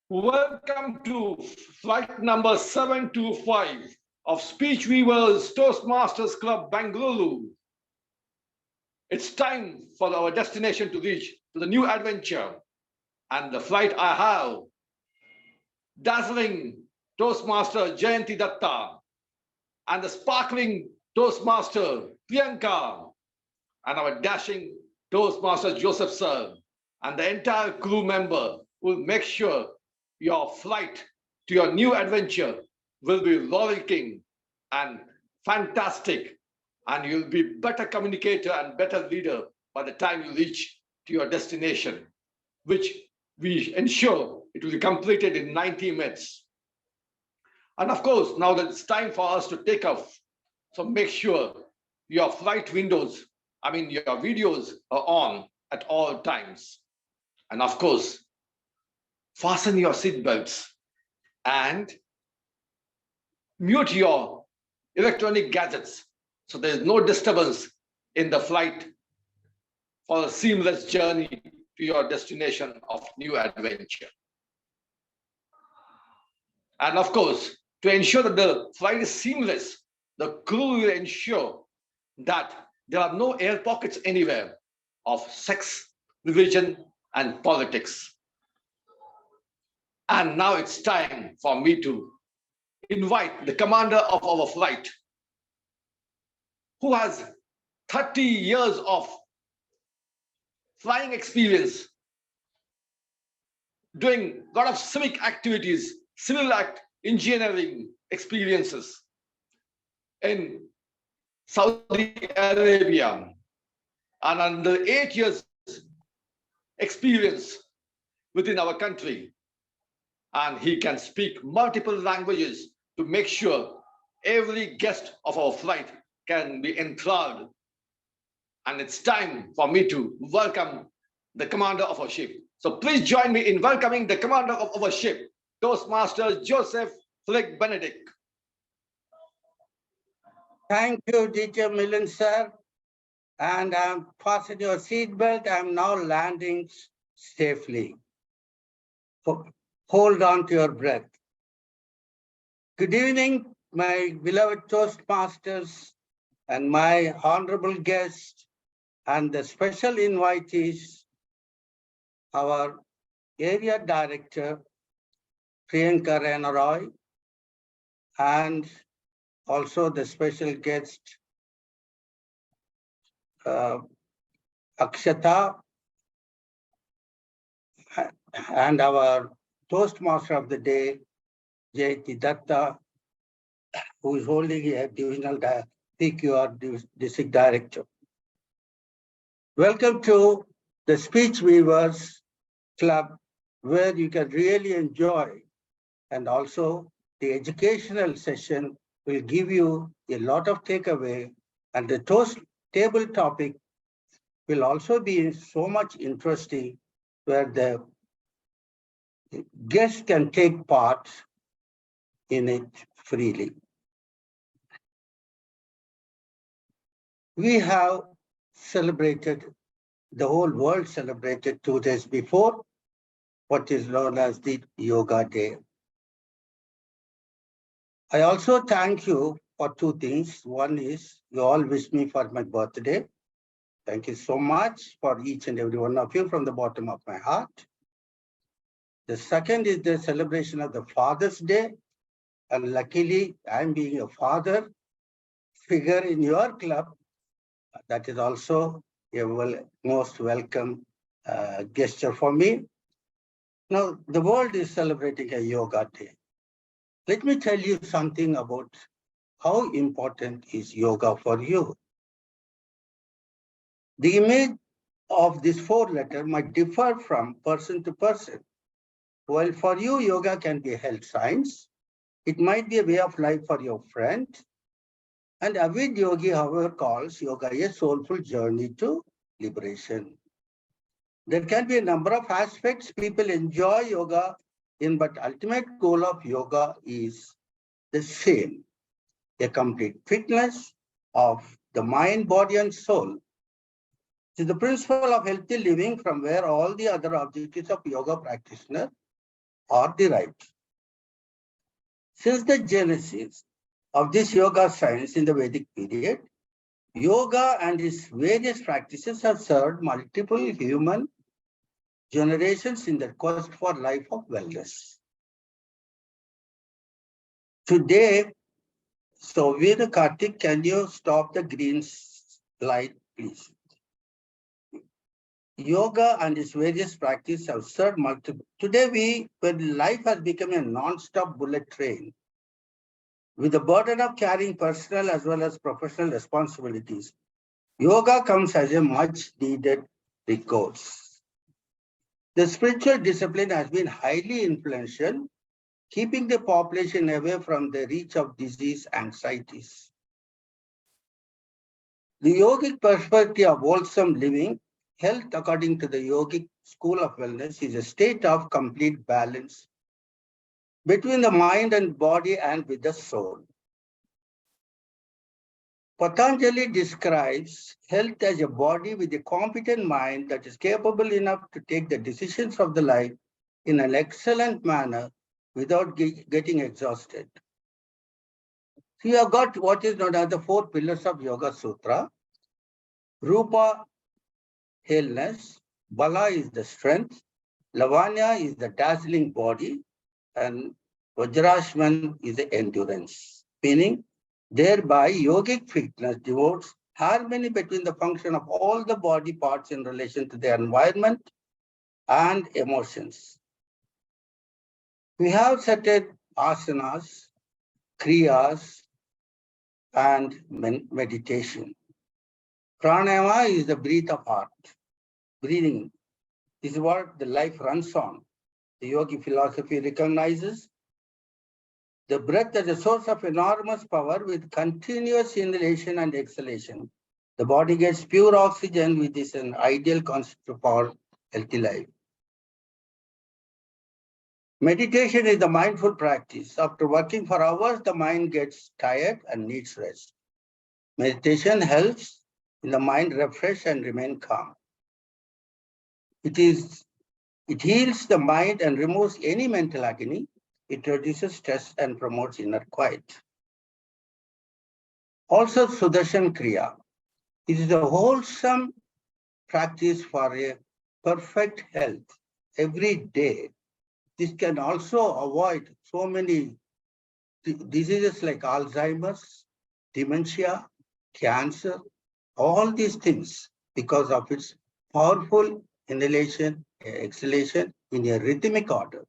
Welcome to flight number 725 of Speech Weavers Toastmasters Club, Bengaluru. It's time for our destination to reach to the new adventure. And the flight I have, dazzling Toastmaster Jayanti Datta and the sparkling Toastmaster Priyanka and our dashing Toastmaster Joseph Sir and the entire crew member will make sure your flight to your new adventure will be rollicking and fantastic, and you'll be better communicator and better leader by the time you reach to your destination, which we ensure it will be completed in 90 minutes. And of course, now that it's time for us to take off, so make sure your flight windows, your videos are on at all times. And of course, fasten your seat belts and mute your electronic gadgets so there is no disturbance in the flight for a seamless journey to your destination of new adventure. And of course, to ensure that the flight is seamless, the crew will ensure that there are no air pockets anywhere of sex, religion, and politics. And now it's time for me to invite the commander of our flight, who has 30 years of flying experience, doing a lot of civic activities, civil engineering experiences in Saudi Arabia, and under 8 years experience within our country. And he can speak multiple languages to make sure every guest of our flight can be enthralled. And it's time for me to welcome the commander of our ship. So please join me in welcoming the commander of our ship, Toastmaster Joseph Flick Benedict. Thank you, Teacher Millen, sir. And fasten your seatbelt. I'm now landing safely. Hold on to your breath. Good evening, my beloved Toastmasters and my honorable guests and the special invitees, our area director, Priyanka Renaroy, and also the special guest, Akshata, and our Toastmaster of the day, Jayanti Datta, who is holding a divisional PQR district director. Welcome to the Speech Weavers Club, where you can really enjoy, and also the educational session will give you a lot of takeaway, and the toast table topic will also be so much interesting, where the guests can take part in it freely. We have celebrated, the whole world celebrated 2 days before, what is known as the Yoga Day. I also thank you for 2 things. One is you all wish me for my birthday. Thank you so much for each and every one of you from the bottom of my heart. The second is the celebration of the Father's Day. And luckily, I'm being a father figure in your club. That is also a most welcome gesture for me. Now, the world is celebrating a Yoga Day. Let me tell you something about how important is yoga for you. The image of this 4-letter might differ from person to person. While for you, yoga can be a health science, it might be a way of life for your friend. And Avid Yogi, however, calls yoga a soulful journey to liberation. There can be a number of aspects people enjoy yoga in, but ultimate goal of yoga is the same, a complete fitness of the mind, body, and soul It is the principle of healthy living from where all the other objectives of yoga practitioner are derived. Since the genesis of this yoga science in the Vedic period, yoga and its various practices have served multiple human generations in the quest for life of wellness. Today, so Veer Karthik, can you stop the green light, please? Yoga and its various practices have served multiple. Today, when life has become a non-stop bullet train, with the burden of carrying personal as well as professional responsibilities, yoga comes as a much-needed recourse. The spiritual discipline has been highly influential, keeping the population away from the reach of disease anxieties. The yogic perspective of wholesome living, health according to the yogic school of wellness, is a state of complete balance between the mind and body and with the soul. Patanjali describes health as a body with a competent mind that is capable enough to take the decisions of the life in an excellent manner without getting exhausted. So you have got what is known as the 4 pillars of Yoga Sutra. Rupa, haleness. Bala is the strength. Lavanya is the dazzling body. And Vajrashman is the endurance. Meaning, thereby yogic fitness devotes harmony between the function of all the body parts in relation to the environment and emotions. We have certain asanas, kriyas, and meditation. Pranayama is the breath of heart. Breathing is what the life runs on. The yogi philosophy recognizes the breath as a source of enormous power with continuous inhalation and exhalation. The body gets pure oxygen, which is an ideal concept for healthy life. Meditation is the mindful practice. After working for hours, the mind gets tired and needs rest. Meditation helps in the mind refresh and remain calm. It heals the mind and removes any mental agony. It reduces stress and promotes inner quiet. Also, Sudarshan Kriya. It is a wholesome practice for a perfect health every day. This can also avoid so many diseases like Alzheimer's, dementia, cancer, all these things because of its powerful inhalation, exhalation in a rhythmic order.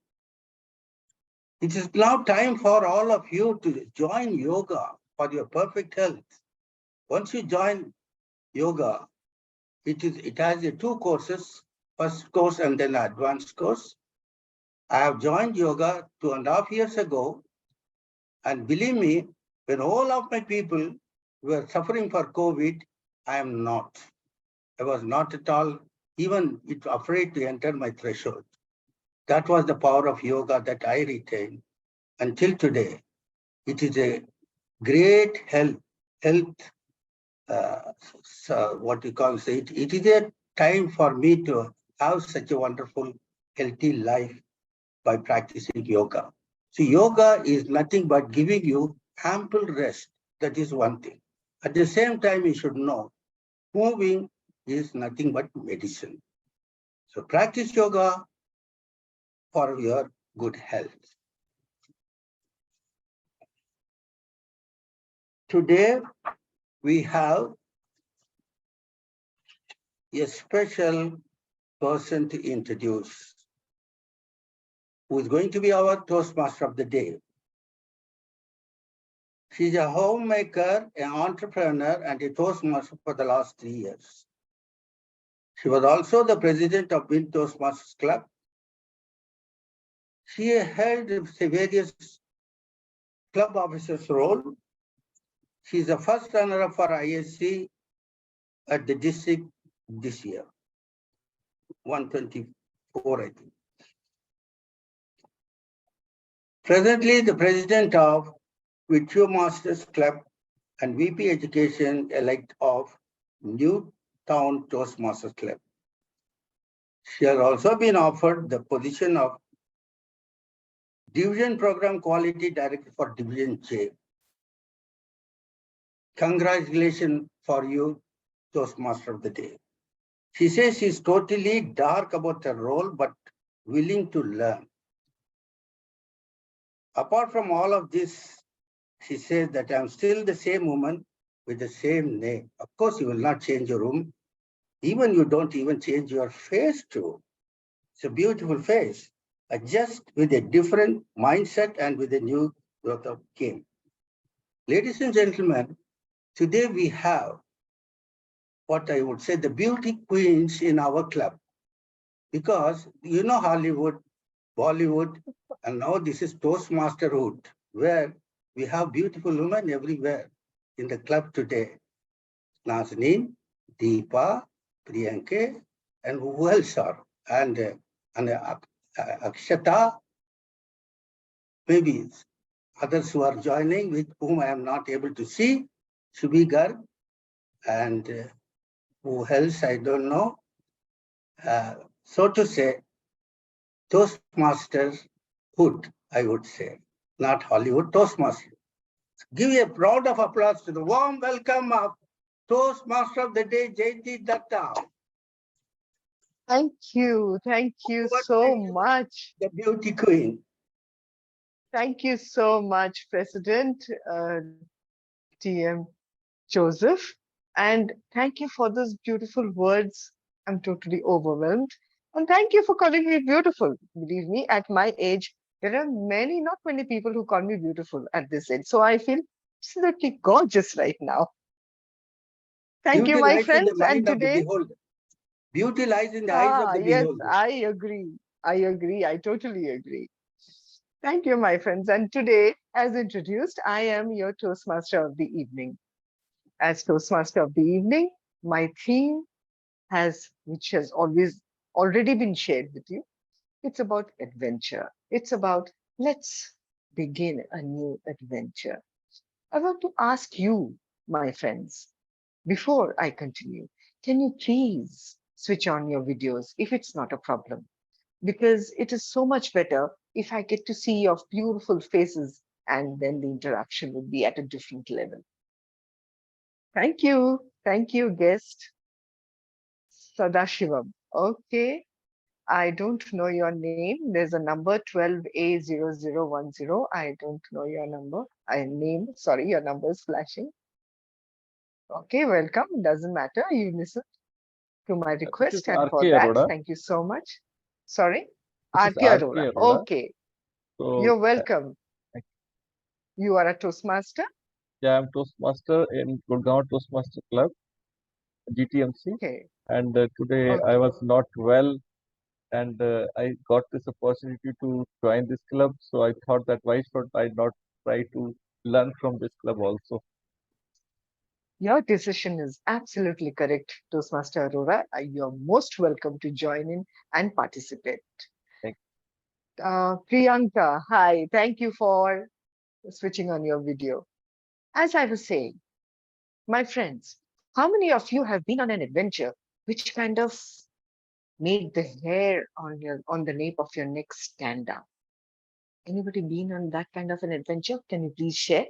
It is now time for all of you to join yoga for your perfect health. Once you join yoga, it has 2 courses, first course and then advanced course. I have joined yoga 2.5 years ago, and believe me, when all of my people were suffering for COVID, I am not. I was not at all even afraid to enter my threshold. That was the power of yoga that I retained until today. It is a great health, what you call it. It is a time for me to have such a wonderful, healthy life by practicing yoga. So yoga is nothing but giving you ample rest. That is one thing. At the same time, you should know, moving is nothing but medicine. So practice yoga for your good health. Today, we have a special person to introduce who is going to be our Toastmaster of the day. She's a homemaker, an entrepreneur, and a Toastmaster for the last 3 years. She was also the president of Wind Toastmasters Club. She held various club officers' role. She is the first runner-up for ISC at the district this year, 124, I think. Presently, the president of Wind Toastmasters Club and VP Education elect of New Town Toastmasters Club. She has also been offered the position of Division Program Quality Director for Division J. Congratulations for you, Toastmaster of the Day. She says she's totally dark about her role, but willing to learn. Apart from all of this, she says that I'm still the same woman with the same name. Of course, you will not change your room. Even you don't even change your face too. It's a beautiful face, just with a different mindset and with a new growth of game. Ladies and gentlemen, today we have what I would say the beauty queens in our club. Because you know Hollywood, Bollywood, and now this is Toastmasterhood, where we have beautiful women everywhere in the club today. Nazneen, Deepa, Priyanka, and who else are? And Akshata, maybe others who are joining with whom I am not able to see, Shubhi Garg, and who else I don't know. So to say, Toastmasters hood, I would say, not Hollywood, Toastmasters. Give a round of applause to the warm welcome of Toastmaster of the Day, Jayanti Datta. Thank you so much. The beauty queen. Thank you so much, President TM Joseph. And thank you for those beautiful words. I'm totally overwhelmed. And thank you for calling me beautiful. Believe me, at my age, there are not many people who call me beautiful at this age. So I feel absolutely gorgeous right now. Thank you, my friends. And today, beauty lies in the eyes of the yes, beholder. I agree. I totally agree. Thank you, my friends. And today, as introduced, I am your Toastmaster of the evening. As Toastmaster of the evening, my theme which has already been shared with you. It's about adventure. It's about let's begin a new adventure. I want to ask you, my friends, before I continue, can you please switch on your videos if it's not a problem? Because it is so much better if I get to see your beautiful faces and then the interaction would be at a different level. Thank you. Thank you, guest. Sadashivam. Okay. I don't know your name. There's a number 12A0010. I don't know your number. Sorry, your number is flashing. Okay, welcome. Doesn't matter. You listened to my request, and for that, thank you so much. Sorry? RK Arora. Okay. So, you're welcome. You are a Toastmaster? Yeah, I'm Toastmaster in Gurgaon Toastmaster Club, GTMC. Okay. And today I was not well, and I got this opportunity to join this club. So I thought that why should I not try to learn from this club also? Your decision is absolutely correct, Toastmaster Arora. You're most welcome to join in and participate. Thank you. Priyanka, hi. Thank you for switching on your video. As I was saying, my friends, how many of you have been on an adventure which kind of made the hair on the nape of your neck stand up? Anybody been on that kind of an adventure? Can you please share?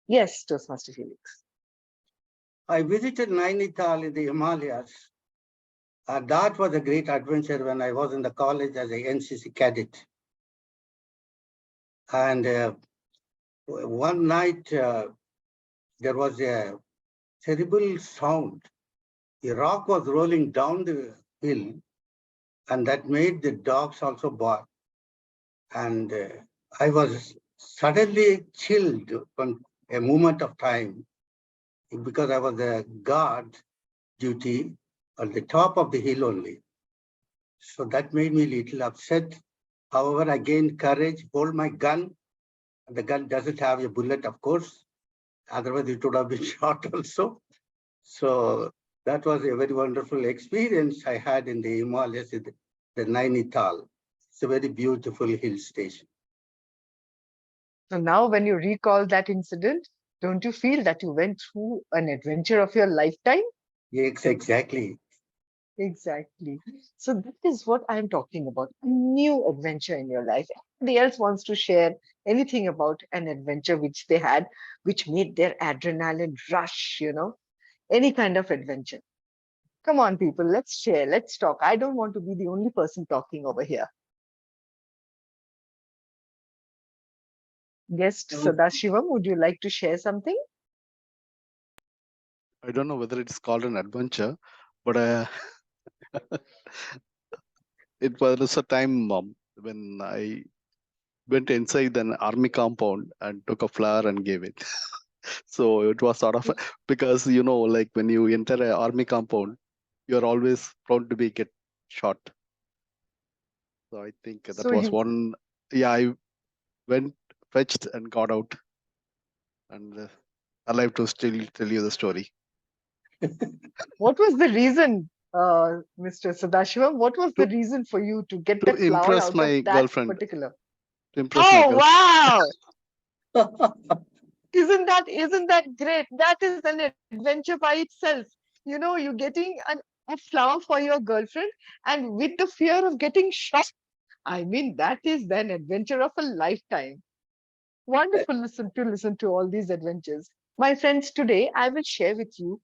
Yes, Toastmaster Felix. I visited Nainital in the Himalayas. That was a great adventure when I was in the college as a NCC cadet. And one night, there was a terrible sound. A rock was rolling down the hill, and that made the dogs also bark. And I was suddenly chilled from a moment of time because I was a guard duty on the top of the hill only. So that made me a little upset. However, I gained courage, hold my gun. The gun doesn't have a bullet, of course. Otherwise, it would have been shot also. So that was a very wonderful experience I had in the Himalayas, the Nainital. It's a very beautiful hill station. So now when you recall that incident, Don't you feel that you went through an adventure of your lifetime? Yes, exactly. Exactly. So that is what I'm talking about. A new adventure in your life. Anybody else wants to share anything about an adventure which they had, which made their adrenaline rush, any kind of adventure? Come on, people, let's share, let's talk. I don't want to be the only person talking over here. Guest Sadashivam, would you like to share something? I don't know whether it's called an adventure, but it was a time when I went inside an army compound and took a flower and gave it. So it was sort of because like when you enter an army compound, you're always prone to be get shot. So I think that So was you, one. Yeah, I went, fetched, and got out, and alive to still tell you the story. what was the reason, Mr. Sadashivam? What was the To reason for you to get to that flower impress out of my that girlfriend. particular? To impress my Oh, girlfriend. wow! Isn't that great? That is an adventure by itself. You're getting a flower for your girlfriend, and with the fear of getting shot. I mean, that is an adventure of a lifetime. Wonderful listen to all these adventures. My friends, today I will share with you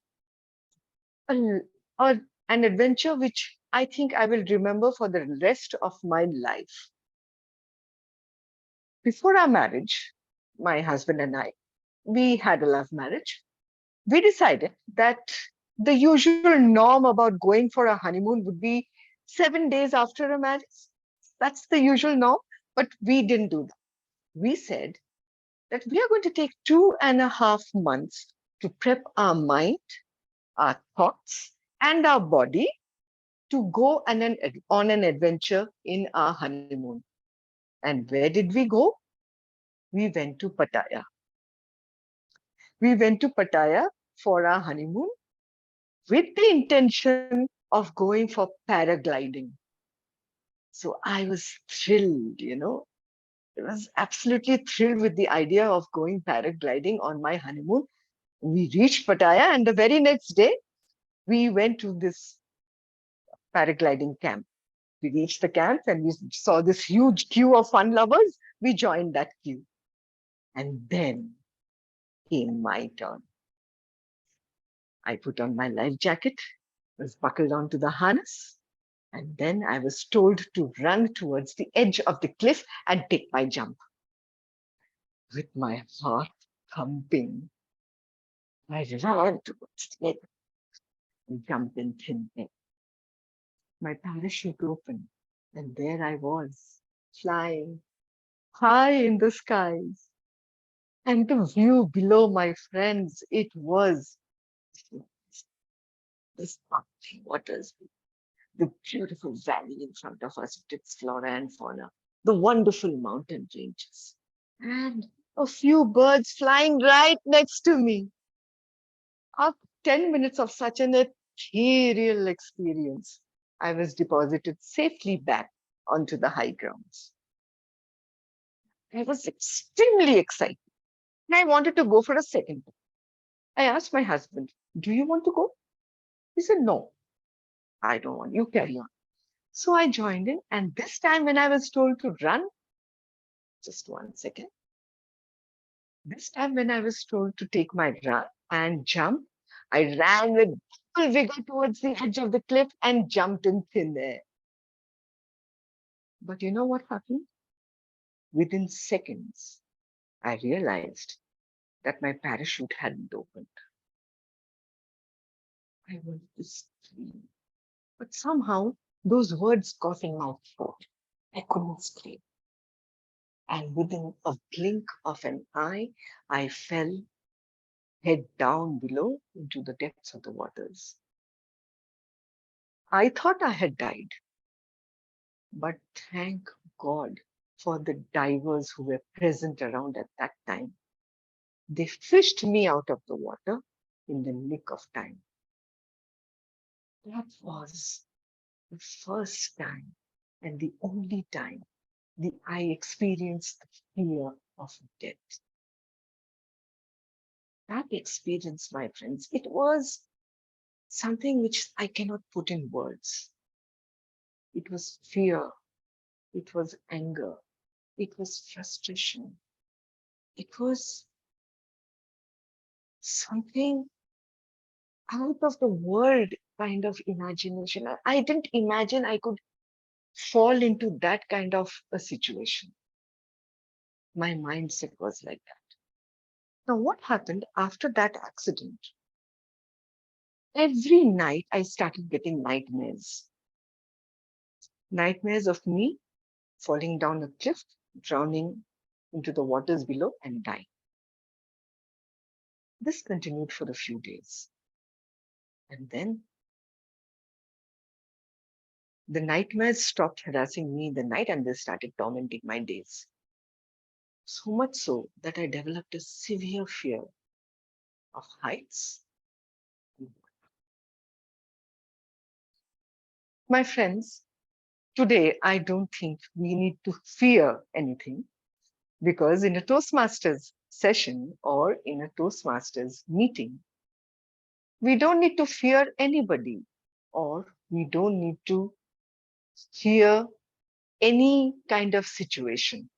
a, an adventure which I think I will remember for the rest of my life. Before our marriage, my husband and I, we had a love marriage. We decided that the usual norm about going for a honeymoon would be 7 days after a marriage. That's the usual norm, but we didn't do that. We said that we are going to take 2.5 months to prep our mind, our thoughts, and our body to go on an adventure in our honeymoon. And where did we go? We went to Pattaya. We went to Pattaya for our honeymoon with the intention of going for paragliding. So I was thrilled. I was absolutely thrilled with the idea of going paragliding on my honeymoon. We reached Pattaya, and the very next day, we went to this paragliding camp. We reached the camp and we saw this huge queue of fun lovers. We joined that queue. And then came my turn. I put on my life jacket, was buckled onto the harness, and then I was told to run towards the edge of the cliff and take my jump. With my heart thumping, I ran towards the edge and jumped in thin air. My parachute opened, and there I was, flying high in the skies. And the view below, my friends, it was the sparkling waters, the beautiful valley in front of us with its flora and fauna, the wonderful mountain ranges, and a few birds flying right next to me. After 10 minutes of such an ethereal experience, I was deposited safely back onto the high grounds. I was extremely excited and I wanted to go for a second. I asked my husband, "Do you want to go?" He said, "No, I don't want. You carry on." So I joined in, and this time when I was told to run, just 1 second. This time when I was told to take my run and jump, I ran with full vigor towards the edge of the cliff and jumped in thin air. But you know what happened? Within seconds, I realized that my parachute hadn't opened. I wanted to scream, but somehow those words got in my throat. I couldn't scream. And within a blink of an eye, I fell head down below into the depths of the waters. I thought I had died, but thank God for the divers who were present around at that time. They fished me out of the water in the nick of time. That was the first time and the only time I experienced the fear of death. that experience, my friends, it was something which I cannot put in words. It was fear. It was anger. It was frustration. It was something out of the world kind of imagination. I didn't imagine I could fall into that kind of a situation. My mindset was like that. Now, what happened after that accident? Every night I started getting nightmares. Nightmares of me falling down a cliff, drowning into the waters below and dying. This continued for a few days. And then the nightmares stopped harassing me in the night and they started tormenting my days. So much so that I developed a severe fear of heights. My friends, today I don't think we need to fear anything, because in a Toastmasters session or in a Toastmasters meeting, we don't need to fear anybody, or we don't need to fear any kind of situation.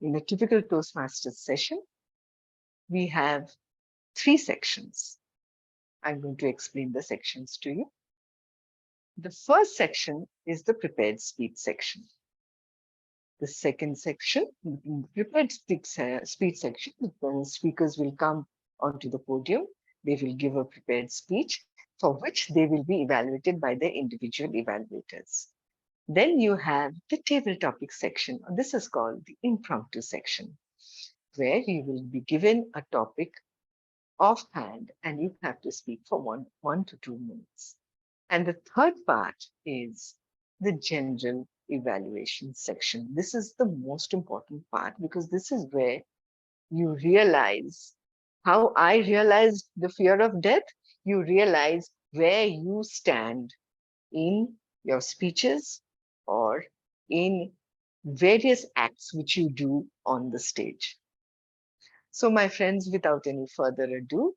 In a typical Toastmasters session, we have 3 sections. I'm going to explain the sections to you. The first section is the prepared speech section. The second section, the prepared speech section, the speakers will come onto the podium. They will give a prepared speech for which they will be evaluated by their individual evaluators. Then you have the table topic section. This is called the impromptu section, where you will be given a topic offhand and you have to speak for one to 2 minutes. And the third part is the general evaluation section. This is the most important part, because this is where you realize how I realized the fear of death. You realize where you stand in your speeches or in various acts which you do on the stage. So, my friends, without any further ado,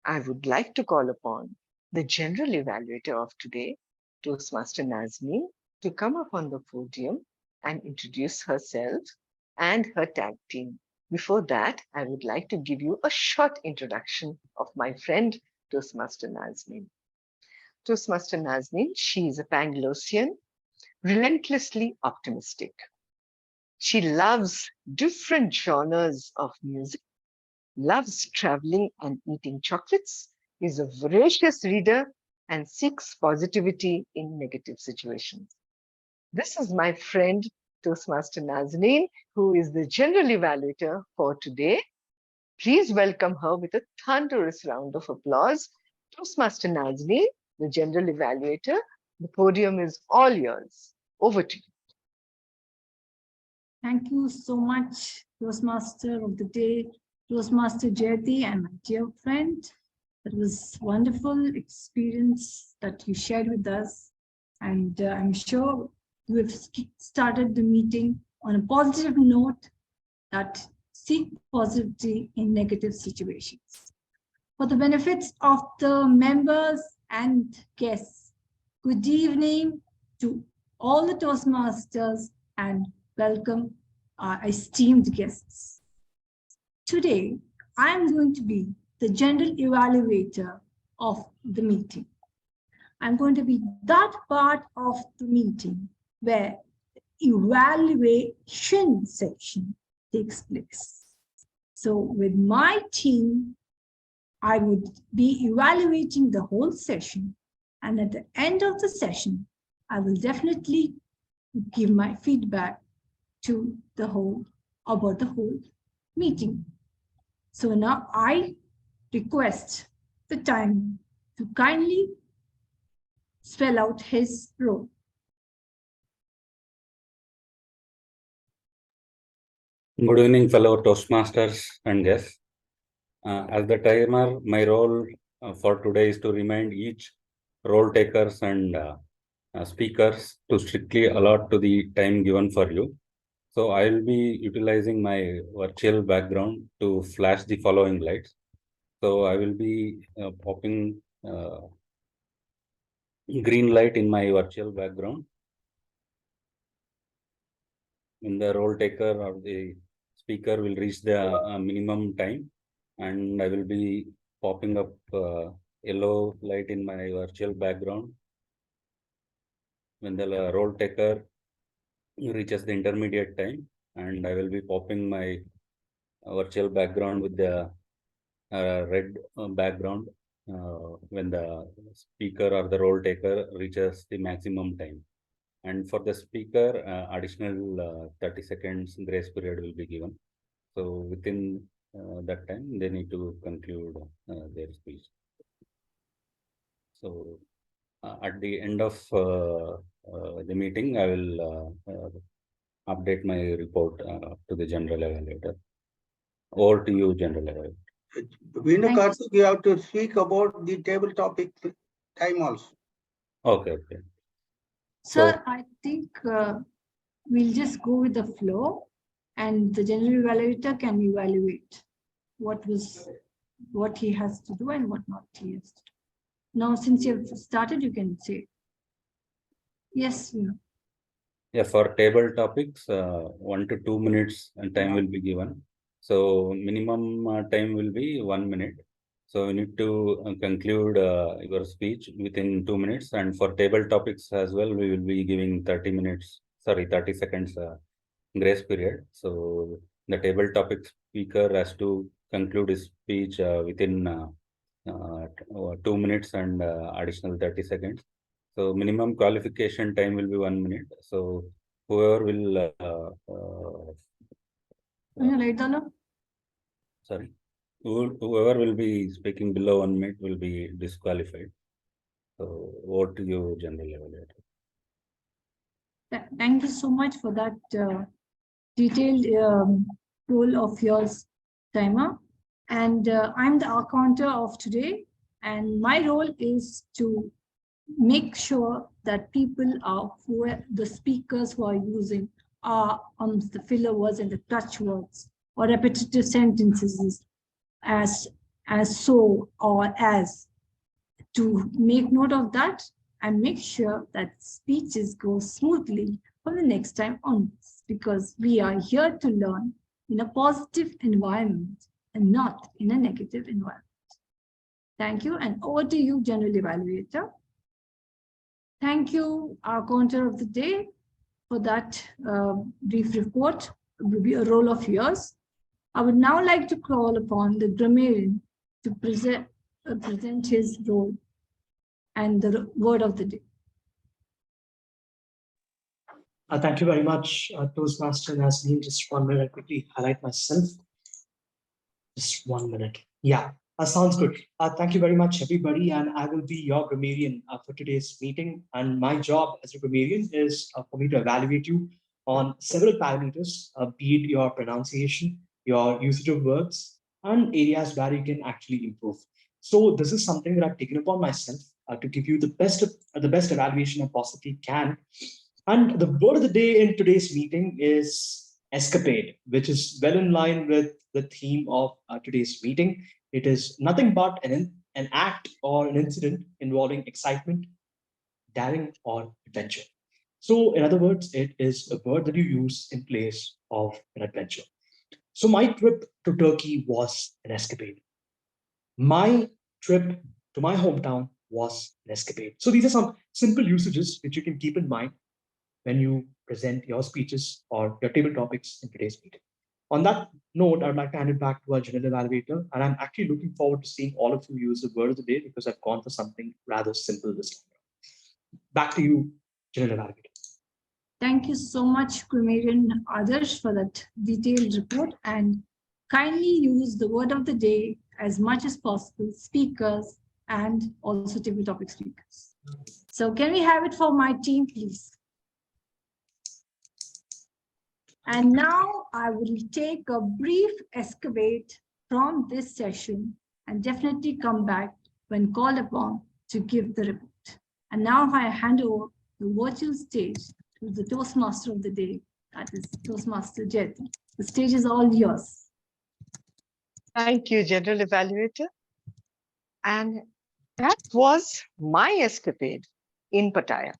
I would like to call upon the general evaluator of today, Toastmaster Nazneen, to come up on the podium and introduce herself and her tag team. Before that, I would like to give you a short introduction of my friend, Toastmaster Nazneen. Toastmaster Nazneen, she is a Bangalorian, relentlessly optimistic. She loves different genres of music, loves traveling and eating chocolates, is a voracious reader, and seeks positivity in negative situations. This is my friend, Toastmaster Nazneen, who is the general evaluator for today. Please welcome her with a thunderous round of applause. Toastmaster Nazneen, the general evaluator, the podium is all yours. Over to you. Thank you so much, Toastmaster of the day, Toastmaster Jayati, and my dear friend. It was wonderful experience that you shared with us. And I'm sure you have started the meeting on a positive note, that seek positivity in negative situations. For the benefits of the members and guests, good evening to all the Toastmasters and welcome our esteemed guests. Today, I am going to be the general evaluator of the meeting. I'm going to be that part of the meeting where the evaluation section takes place. So with my team, I would be evaluating the whole session. And at the end of the session, I will definitely give my feedback to the whole, about the whole meeting. So now I request the time to kindly spell out his role. Good evening, fellow Toastmasters and guests. As the timer, my role for today is to remind each role takers and speakers to strictly allot to the time given for you. So I will be utilizing my virtual background to flash the following lights. So I will be popping green light in my virtual background. When the role taker or the speaker will reach the minimum time, and I will be popping up yellow light in my virtual background. When the role taker reaches the intermediate time, and I will be popping my virtual background with the red background when the speaker or the role taker reaches the maximum time. And for the speaker, additional 30 seconds grace period will be given. So within that time, they need to conclude their speech. So at the end of the meeting, I will update my report to the general evaluator. Over to you, general evaluator. Vinu Karthik, you have to speak about the table topic time also. Okay, okay. Sir, I think we'll just go with the flow, and the general evaluator can evaluate what he has to do and what not he has to do. Now, since you've started, you can say. Yes, Vinu. Yeah, for table topics, 1 to 2 minutes and time will be given. So minimum time will be 1 minute. So you need to conclude your speech within 2 minutes. And for table topics as well, we will be giving 30 seconds grace period. So the table topic speaker has to conclude his speech within 2 minutes and additional 30 seconds. So minimum qualification time will be 1 minute. So whoever will whoever will be speaking below 1 minute will be disqualified. So over to you, general evaluator. Thank you so much for that detailed role of yours, timer. And I'm the accounter of today, and my role is to make sure that people are, the speakers who are using are on the filler words and the touch words or repetitive sentences as so or as, to make note of that and make sure that speeches go smoothly for the next time onwards, because we are here to learn in a positive environment and not in a negative environment. Thank you, and over to you, general evaluator. Thank you, our counter of the day, for that brief report, a role of yours. I would now like to call upon the grammarian to present his role and the word of the day. Thank you very much, Toastmaster Nazneen. Just 1 minute, I'll quickly highlight myself. Just 1 minute. Yeah, sounds good. Thank you very much, everybody. And I will be your grammarian for today's meeting. And my job as a grammarian is for me to evaluate you on several parameters, be it your pronunciation, your usage of words, and areas where you can actually improve. So this is something that I've taken upon myself to give you the best evaluation I possibly can. And the word of the day in today's meeting is escapade, which is well in line with the theme of today's meeting. It is nothing but an act or an incident involving excitement, daring, or adventure. So in other words, it is a word that you use in place of an adventure. So my trip to Turkey was an escapade. My trip to my hometown was an escapade. So these are some simple usages which you can keep in mind when you present your speeches or your table topics in today's meeting. On that note, I'd like to hand it back to our general evaluator, and I'm actually looking forward to seeing all of you use the word of the day, because I've gone for something rather simple this time. Back to you, general evaluator. Thank you so much, grammarian Adarsh, for that detailed report, and kindly use the word of the day as much as possible, speakers and also table topic speakers. So can we have it for my team, please? And now I will take a brief escapade from this session and definitely come back when called upon to give the report. And now I hand over the virtual stage to the Toastmaster of the day, that is Toastmaster Jayati. The stage is all yours. Thank you, General Evaluator. And that was my escapade in Pattaya.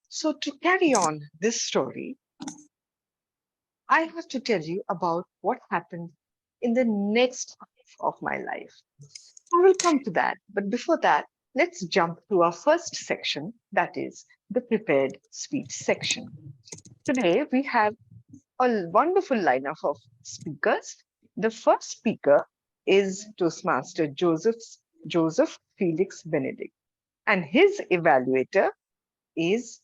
So to carry on this story, I have to tell you about what happened in the next half of my life. I will come to that, but before that, let's jump to our first section, that is the prepared speech section. Today, we have a wonderful lineup of speakers. The first speaker is Toastmaster Joseph Felix Benedict, and his evaluator is,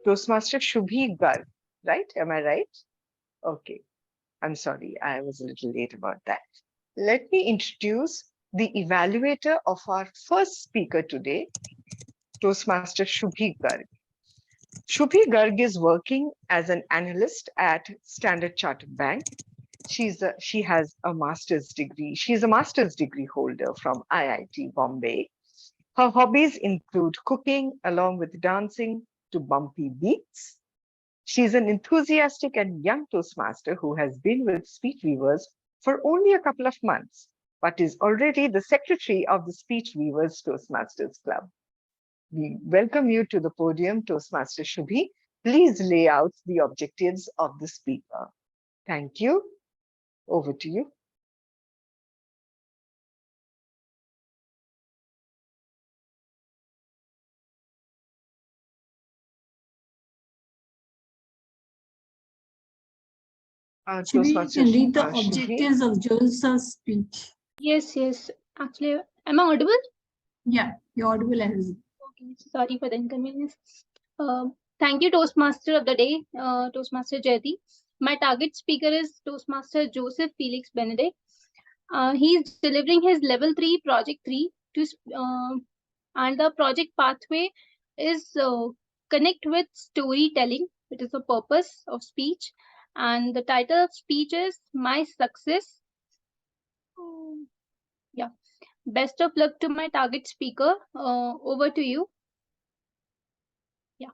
Toastmaster Shubhi Garg, right? Am I right? Okay. I'm sorry, I was a little late about that. Let me introduce the evaluator of our first speaker today, Toastmaster Shubhi Garg. Shubhi Garg is working as an analyst at Standard Chartered Bank. She has a master's degree. She's a master's degree holder from IIT Bombay. Her hobbies include cooking along with dancing to bumpy beats. She's an enthusiastic and young Toastmaster who has been with Speech Weavers for only a couple of months, but is already the secretary of the Speech Weavers Toastmasters Club. We welcome you to the podium, Toastmaster Shubhi. Please lay out the objectives of the speaker. Thank you. Over to you. Shubhi, you can read the objectives of Joseph's speech. Yes. Actually, am I audible? Yeah, you're audible and visible. Okay, sorry for the inconvenience. Thank you, Toastmaster of the day, Toastmaster Jayati. My target speaker is Toastmaster Joseph Felix Benedict. He is delivering his level 3, project 3, and the project pathway is connect with storytelling. It is the purpose of speech, and the title of speech is My Success. Yeah. Best of luck to my target speaker. Over to you. Yeah.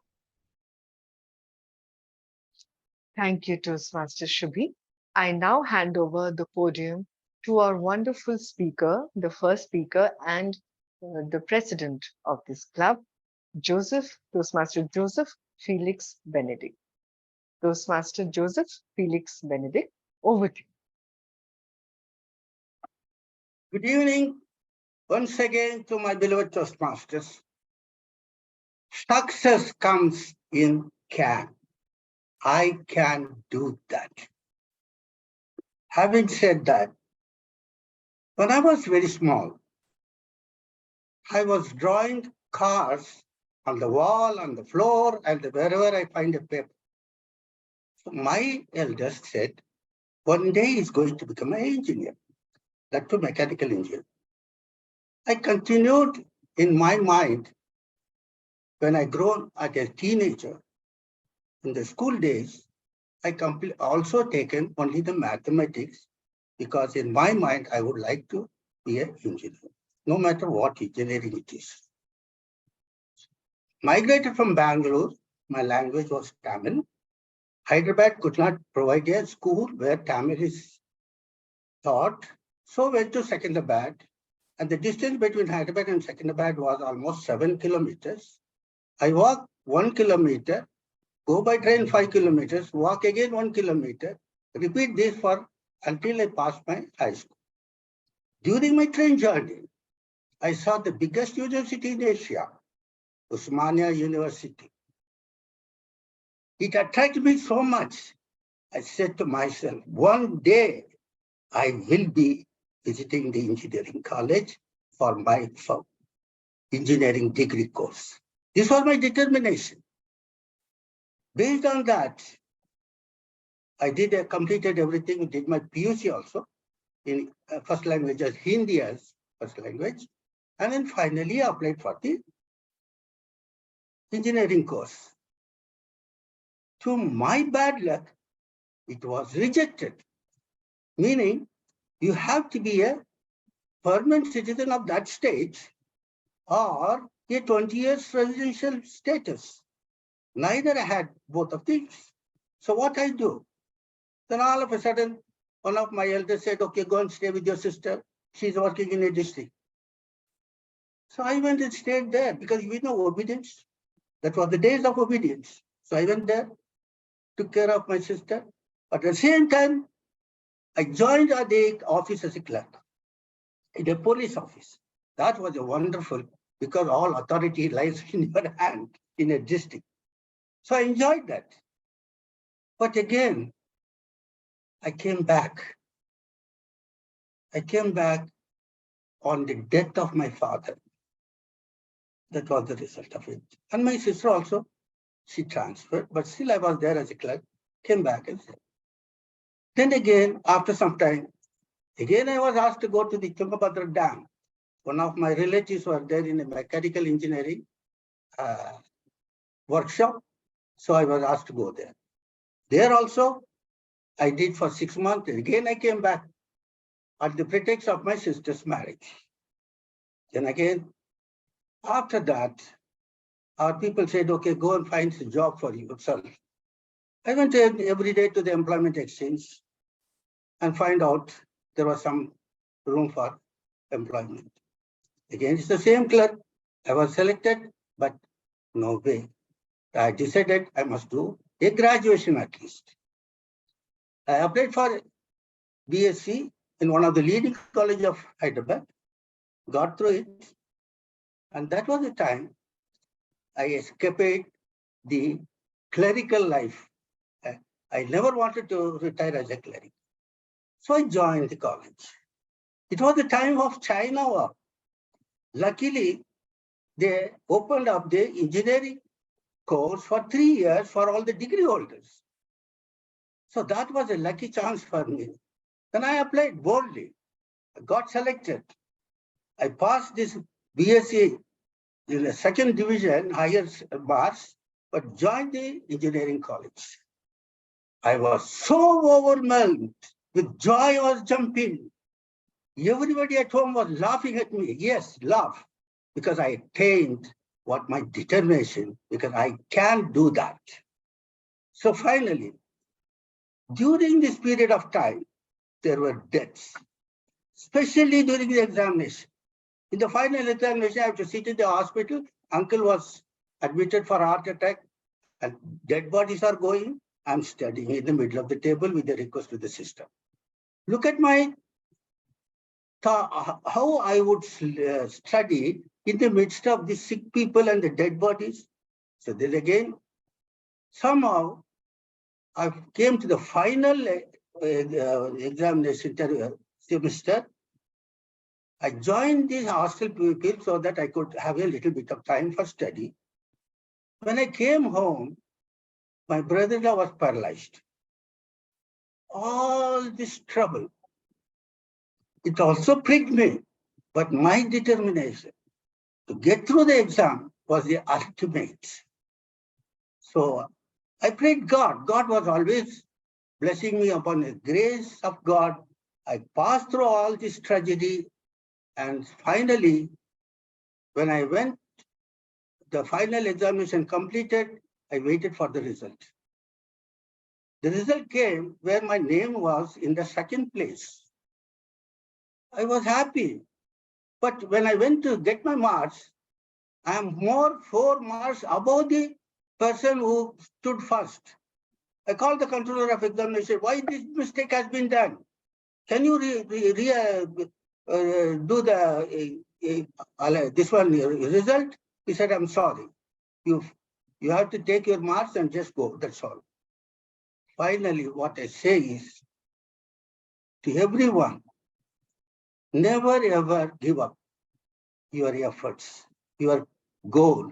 Thank you, Toastmaster Shubhi. I now hand over the podium to our wonderful speaker, the first speaker and the president of this club, Toastmaster Joseph Felix Benedict. Toastmaster Joseph Felix Benedict, over to you. Good evening once again to my beloved Toastmasters. Success comes in can. I can do that. Having said that, when I was very small, I was drawing cars on the wall, on the floor, and wherever I find a paper. So my eldest said, one day he's going to become an engineer, that too mechanical engineer. I continued in my mind when I grown as a teenager. In the school days, I also taken only the mathematics because in my mind, I would like to be an engineer, no matter what engineering it is. Migrated from Bangalore, my language was Tamil. Hyderabad could not provide a school where Tamil is taught, so went to Secunderabad, and the distance between Hyderabad and Secunderabad was almost 7 kilometers. I walked 1 kilometer, go by train 5 kilometers, walk again 1 kilometer, repeat this until I passed my high school. During my train journey, I saw the biggest university in Asia, Osmania University. It attracted me so much. I said to myself, one day I will be visiting the engineering college for my engineering degree course. This was my determination. Based on that, I completed everything, did my PUC also in first language as Hindi as first language, and then finally applied for the engineering course. To my bad luck, it was rejected, meaning You have to be a permanent citizen of that state or a 20 years residential status. Neither I had both of these. So what I do? Then all of a sudden, one of my elders said, okay, go and stay with your sister. She's working in a district. So I went and stayed there because we know obedience. That was the days of obedience. So I went there, took care of my sister. But at the same time, I joined the office as a clerk in a police office. That was a wonderful, because all authority lies in your hand in a district. So I enjoyed that. But again, I came back. I came back on the death of my father. That was the result of it. And my sister also, she transferred, but still I was there as a clerk, came back and said. Then again, after some time, again I was asked to go to the Tungabhadra Dam. One of my relatives were there in a mechanical engineering workshop. So I was asked to go there. There also, I did for 6 months. Again, I came back at the pretext of my sister's marriage. Then again, after that, our people said, okay, go and find a job for yourself. I went every day to the employment exchange and find out there was some room for employment. Again, it's the same clerk. I was selected, but no way. I decided I must do a graduation at least. I applied for BSc in one of the leading colleges of Hyderabad, got through it, and that was the time I escaped the clerical life. I never wanted to retire as a cleric. So I joined the college. It was the time of China war. Luckily, they opened up the engineering course for 3 years for all the degree holders. So that was a lucky chance for me. Then I applied boldly. I got selected. I passed this BSc in the second division, higher marks, but joined the engineering college. I was so overwhelmed with joy. I was jumping. Everybody at home was laughing at me. Yes, laugh, because I attained what my determination, because I can do that. So finally, during this period of time, there were deaths, especially during the examination. In the final examination, I have to sit in the hospital. Uncle was admitted for heart attack, and dead bodies are going. I'm studying in the middle of the table with a request to the sister. Look at my how I would study in the midst of the sick people and the dead bodies. So then again, somehow I came to the final examination semester. I joined the hostel people so that I could have a little bit of time for study. When I came home, my brother-in-law was paralyzed. All this trouble, it also pricked me, but my determination to get through the exam was the ultimate. So I prayed God. God was always blessing me upon the grace of God. I passed through all this tragedy, and finally, when I went, the final examination completed, I waited for the result. The result came where my name was in the second place. I was happy. But when I went to get my marks, I am 4 marks above the person who stood first. I called the controller of examination. Why this mistake has been done? Can you do this one result? He said, I'm sorry. You have to take your marks and just go. That's all. Finally, what I say is to everyone, never ever give up your efforts, your goal.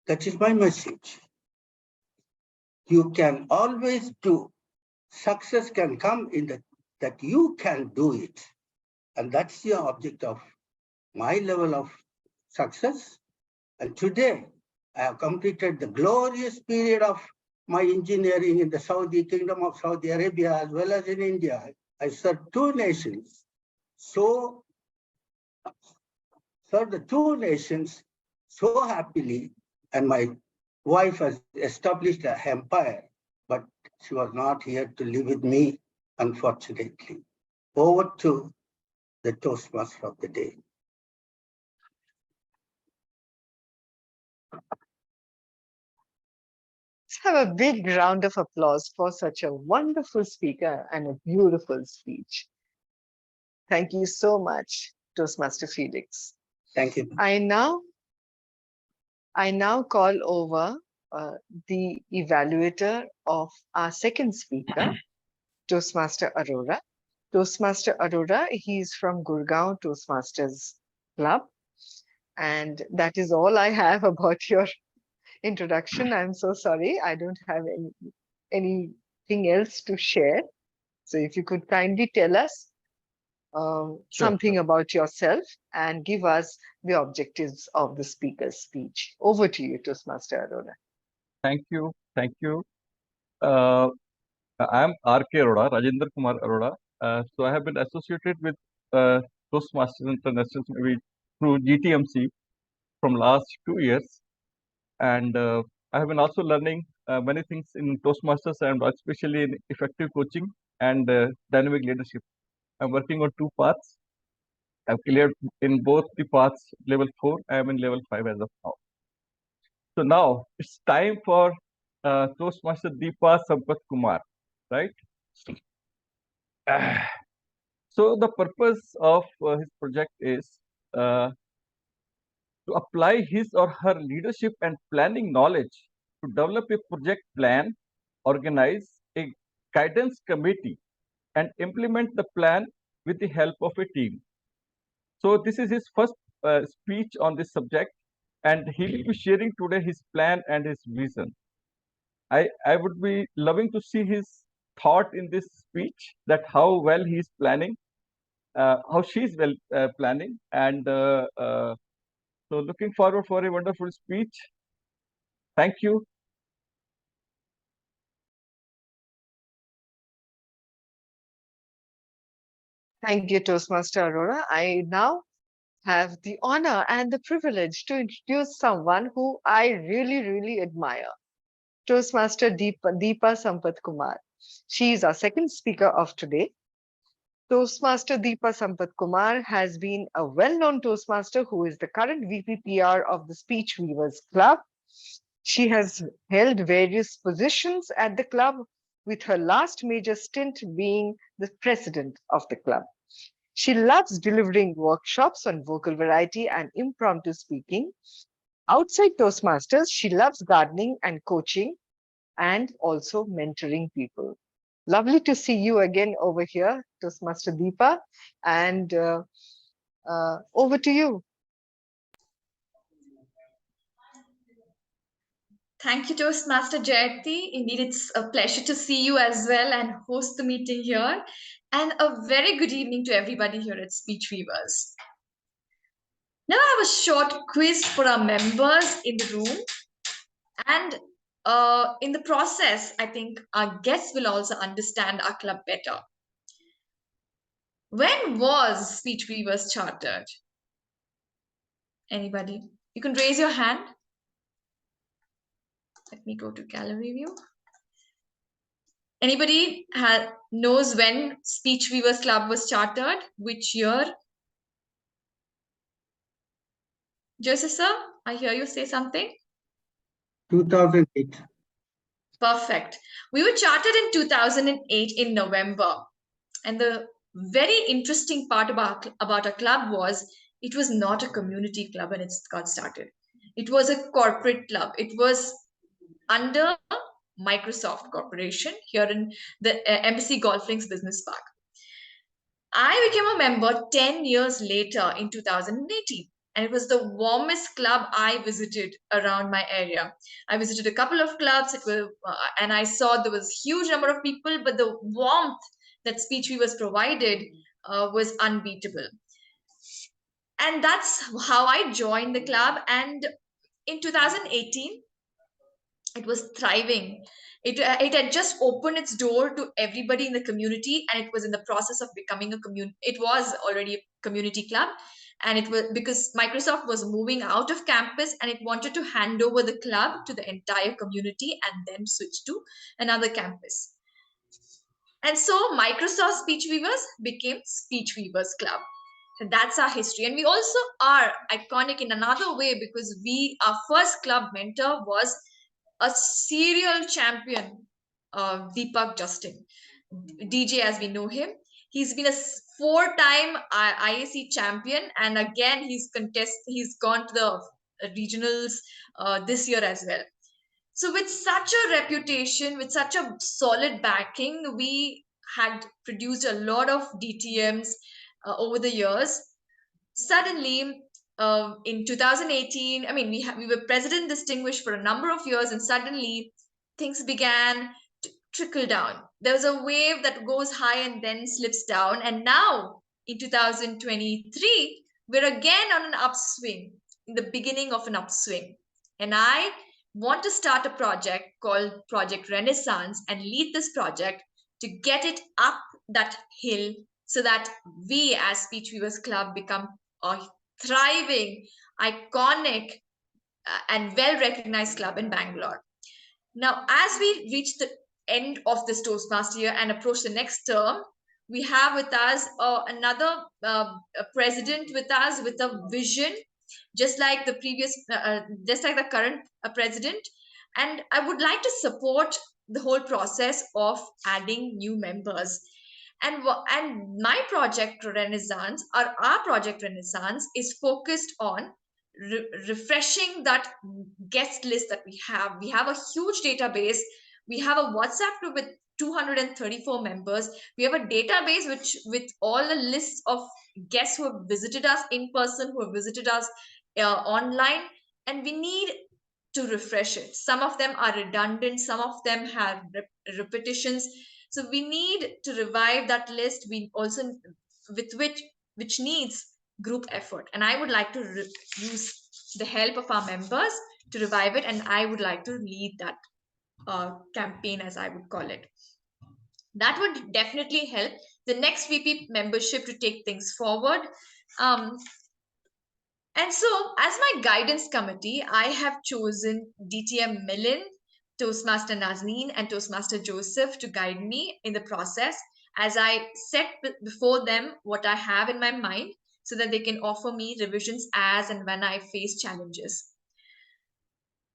That is my message. You can always do. Success can come in that you can do it. And that's the object of my level of success. And today, I have completed the glorious period of my engineering in the Saudi Kingdom of Saudi Arabia, as well as in India. I served two nations. So served the two nations so happily, and my wife has established an empire, but she was not here to live with me, unfortunately. Over to the Toastmaster of the day. Let's have a big round of applause for such a wonderful speaker and a beautiful speech. Thank you so much, Toastmaster Felix. Thank you. I now call over the evaluator of our second speaker, Toastmaster Arora. Toastmaster Arora, he's from Gurgaon Toastmasters Club. And that is all I have about your introduction. I'm so sorry. I don't have anything else to share. So if you could kindly tell us something about yourself and give us the objectives of the speaker's speech. Over to you, Toastmaster Arora. Thank you. Thank you. I'm R.K. Arora, Rajendra Kumar Arora. So I have been associated with Toastmasters International maybe through GTMC from last 2 years. And I have been also learning many things in Toastmasters and especially in effective coaching and dynamic leadership. I'm working on 2 paths. I've cleared in both the paths level 4. I am in level 5 as of now. So now it's time for Toastmaster Deepa Sampat Kumar, right? So the purpose of his project is to apply his or her leadership and planning knowledge to develop a project plan, organize a guidance committee, and implement the plan with the help of a team. So this is his first speech on this subject, and he will be sharing today his plan and his vision. I would be loving to see his thought in this speech, that how well he is planning, how she is well planning, and so looking forward for a wonderful speech. Thank you. Thank you, Toastmaster Arora. I now have the honor and the privilege to introduce someone who I really, really admire. Toastmaster Deepa Sampat Kumar. She is our second speaker of today. Toastmaster Deepa Sampat Kumar has been a well-known Toastmaster who is the current VPPR of the Speech Weavers Club. She has held various positions at the club, with her last major stint being the president of the club. She loves delivering workshops on vocal variety and impromptu speaking. Outside Toastmasters, she loves gardening and coaching and also mentoring people. Lovely to see you again over here, Toastmaster Deepa, and over to you. Thank you, Toastmaster Jayati. Indeed, it's a pleasure to see you as well and host the meeting here. And a very good evening to everybody here at Speech Weavers. Now I have a short quiz for our members in the room. And in the process, I think our guests will also understand our club better. When was Speech Weavers chartered? Anybody? You can raise your hand. Let me go to gallery view. Anybody knows when Speech Weavers Club was chartered? Which year? Joseph sir, I hear you say something. 2008. Perfect. We were chartered in 2008 in November. And the very interesting part about our club was it was not a community club when it got started. It was a corporate club. It was under Microsoft Corporation here in the Embassy Golf Links Business Park. I became a member 10 years later in 2018. And it was the warmest club I visited around my area. I visited a couple of clubs, and I saw there was a huge number of people, but the warmth that Speech Weavers provided was unbeatable. And that's how I joined the club. And in 2018, it was thriving. It had just opened its door to everybody in the community, and it was in the process of becoming a community. It was already a community club, and it was because Microsoft was moving out of campus and it wanted to hand over the club to the entire community and then switch to another campus. And so Microsoft Speech Weavers became Speech Weavers Club. And that's our history. And we also are iconic in another way because our first club mentor was a serial champion, Deepak Justin, DJ as we know him. He's been a 4-time IAC champion, and again he's gone to the regionals this year as well. So with such a reputation, with such a solid backing, we had produced a lot of DTMs over the years. Suddenly, in 2018, I mean, we were president distinguished for a number of years, and suddenly things began to trickle down. There was a wave that goes high and then slips down, and now in 2023, we're again on an upswing, in the beginning of an upswing. And I want to start a project called Project Renaissance and lead this project to get it up that hill so that we as Speech Weavers Club become a thriving, iconic, and well-recognized club in Bangalore. Now, as we reach the end of this Toastmaster year and approach the next term, we have with us another president with us with a vision, just like the current president. And I would like to support the whole process of adding new members. And my project Renaissance, or our project Renaissance, is focused on refreshing that guest list that we have. We have a huge database. We have a WhatsApp group with 234 members. We have a database with all the lists of guests who have visited us in person, who have visited us online, and we need to refresh it. Some of them are redundant, some of them have repetitions. So we need to revive that list. We also which needs group effort, and I would like to use the help of our members to revive it, and I would like to lead that campaign, as I would call it. That would definitely help the next VP membership to take things forward. And so, as my guidance committee, I have chosen DTM Milind, Toastmaster Nazneen, and Toastmaster Joseph to guide me in the process as I set before them what I have in my mind so that they can offer me revisions as and when I face challenges.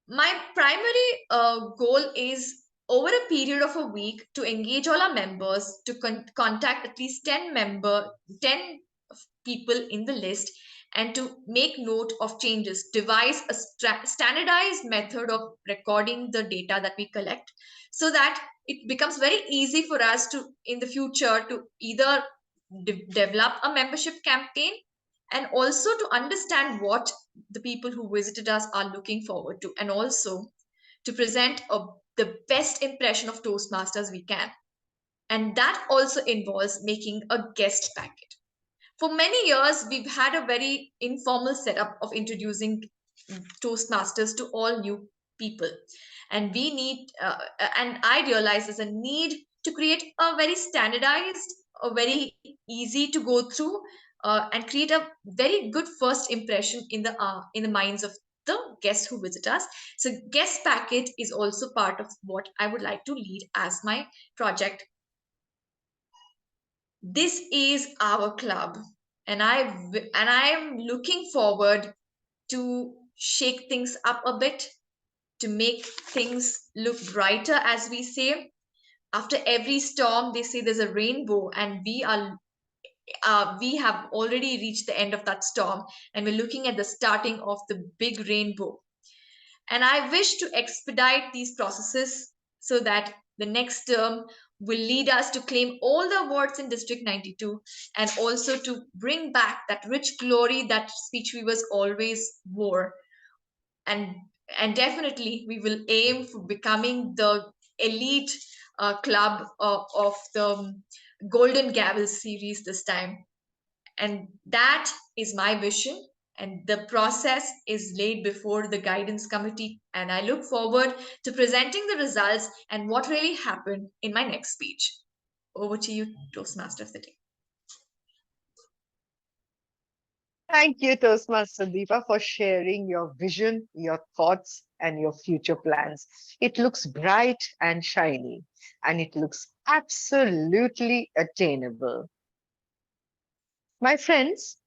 My primary goal is over a period of a week to engage all our members to contact at least 10 people in the list and to make note of changes, devise a standardized method of recording the data that we collect so that it becomes very easy for us to, in the future, to either develop a membership campaign and also to understand what the people who visited us are looking forward to, and also to present the best impression of Toastmasters we can. And that also involves making a guest packet. For many years, we've had a very informal setup of introducing Toastmasters to all new people. And we need, and I realize there's a need to create a very standardized, a very easy to go through, and create a very good first impression in the minds of the guests who visit us. So guest packet is also part of what I would like to lead as my project. This is our club, and I am looking forward to shake things up a bit, to make things look brighter, as we say. After every storm, they say there's a rainbow, and we have already reached the end of that storm, and we're looking at the starting of the big rainbow. And I wish to expedite these processes so that the next term will lead us to claim all the awards in District 92 and also to bring back that rich glory that Speech Weavers always wore. And definitely we will aim for becoming the elite club of the Golden Gavel series this time. And that is my vision. and the process is laid before the guidance committee. And I look forward to presenting the results and what really happened in my next speech. Over to you, Toastmaster of the Day. Thank you, Toastmaster Deepa, for sharing your vision, your thoughts, and your future plans. It looks bright and shiny, and it looks absolutely attainable. My friends,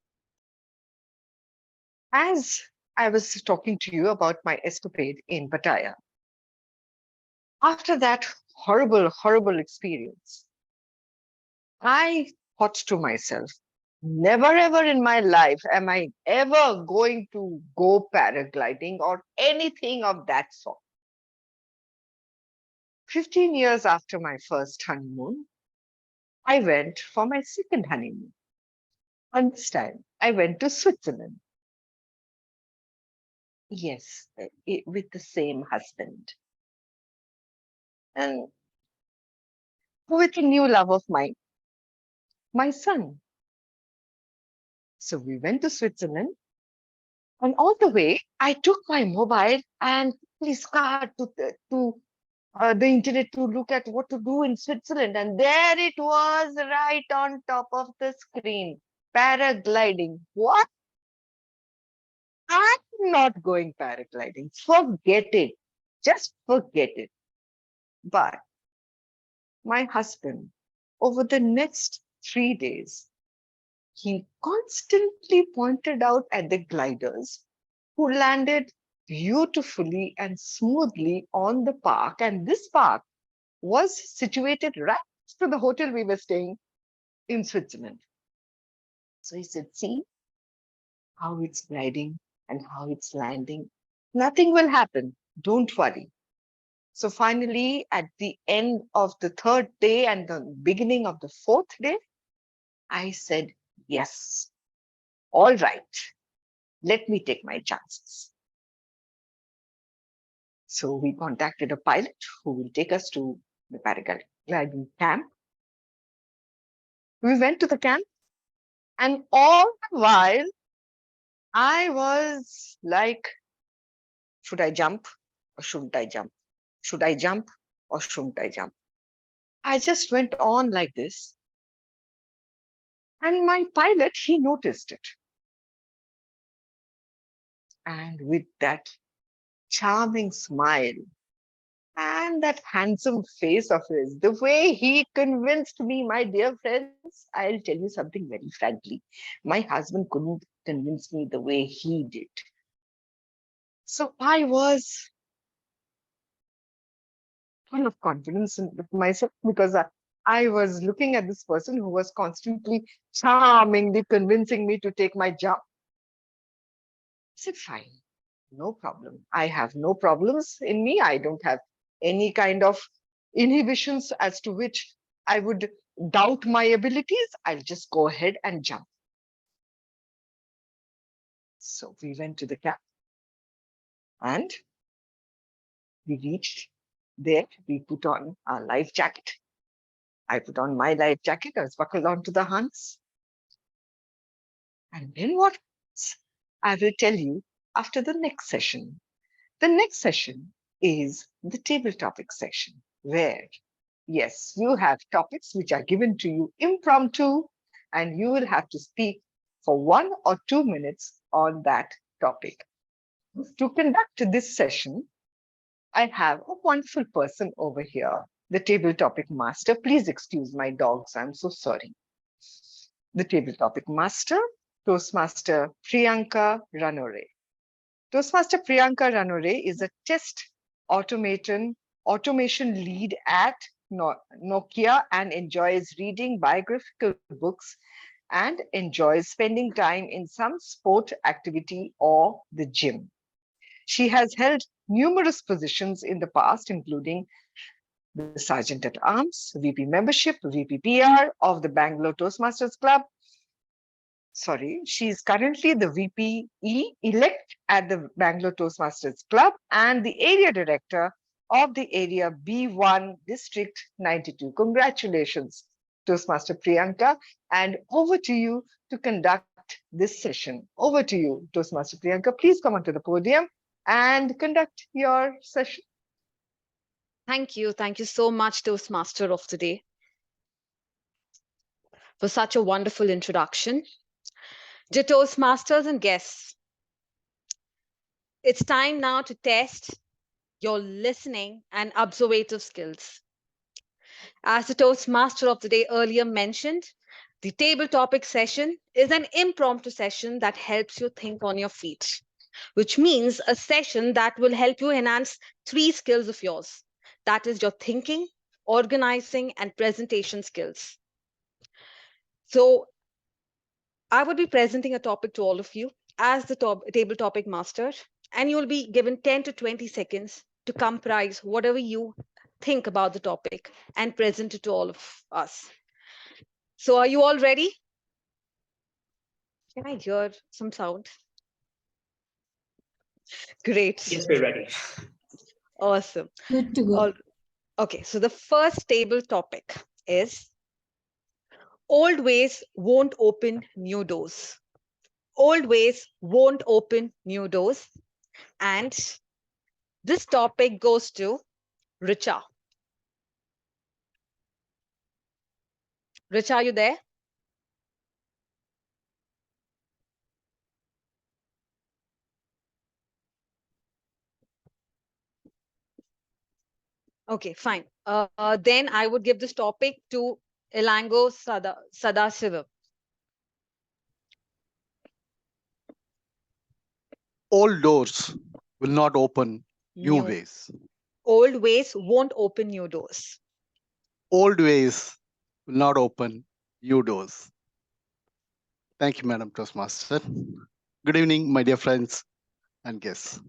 as I was talking to you about my escapade in Pattaya, after that horrible experience, I thought to myself, never ever in my life am I ever going to go paragliding or anything of that sort. 15 years after my first honeymoon, I went for my second honeymoon. And this time, I went to Switzerland. Yes, with the same husband. And with a new love of mine, my son. So we went to Switzerland. And all the way, I took my mobile and please scanned to the internet to look at what to do in Switzerland. And there it was right on top of the screen, paragliding. What? I'm not going paragliding. Forget it. Just forget it. But my husband, over the next 3 days, he constantly pointed out at the gliders who landed beautifully and smoothly on the park. And this park was situated right next to the hotel we were staying in Switzerland. So he said, see how it's gliding and how it's landing. Nothing will happen. Don't worry. So finally, at the end of the 3rd day and the beginning of the 4th day, I said, yes, all right, let me take my chances. So we contacted a pilot who will take us to the paragliding camp. We went to the camp, and all the while, I was like, should I jump or shouldn't I jump? Should I jump or shouldn't I jump? I just went on like this. And my pilot, he noticed it. And with that charming smile and that handsome face of his, the way he convinced me, my dear friends, I'll tell you something very frankly. My husband couldn't convince me the way he did. So I was full of confidence in myself because I was looking at this person who was constantly charmingly convincing me to take my jump. I said, fine, no problem. I have no problems in me. I don't have any kind of inhibitions as to which I would doubt my abilities. I'll just go ahead and jump. So we went to the camp and we reached there. We put on our life jacket. I put on my life jacket. I was buckled onto the harness. And then what? I will tell you after the next session. The next session is the table topic session, where, yes, you have topics which are given to you impromptu, and you will have to speak for 1 or 2 minutes on that topic. To conduct this session, I have a wonderful person over here, the table topic master. Please excuse my dogs, I'm so sorry. The table topic master, Toastmaster Priyanka Ranore. Toastmaster Priyanka Ranore is a test automation lead at Nokia and enjoys reading biographical books and enjoys spending time in some sport activity or the gym. She has held numerous positions in the past, including the Sergeant at Arms, VP membership, VP PR of the Bangalore Toastmasters Club. Sorry, she is currently the VPE elect at the Bangalore Toastmasters Club and the area director of the area B1 District 92. Congratulations, Toastmaster Priyanka, and over to you to conduct this session. Over to you, Toastmaster Priyanka. Please come onto the podium and conduct your session. Thank you. Thank you so much, Toastmaster of the Day, for such a wonderful introduction. Dear Toastmasters and guests, it's time now to test your listening and observative skills. As the Toastmaster of the Day earlier mentioned, the table topic session is an impromptu session that helps you think on your feet, which means a session that will help you enhance 3 skills of yours. That is your thinking, organizing, and presentation skills. So I would be presenting a topic to all of you as the table topic master, and you'll be given 10 to 20 seconds to comprise whatever you think about the topic and present it to all of us. So are you all ready? Can I hear some sound? Great. Yes, we're ready. Awesome. Good to go. Okay, so the first table topic is old ways won't open new doors. Old ways won't open new doors. And this topic goes to Richa. Richa, are you there? Okay, fine. Then I would give this topic to Elango Sadasivam. Old doors will not open new ways. Old ways won't open new doors. Old ways will not open new doors. Thank you, Madam Toastmaster. Good evening, my dear friends and guests.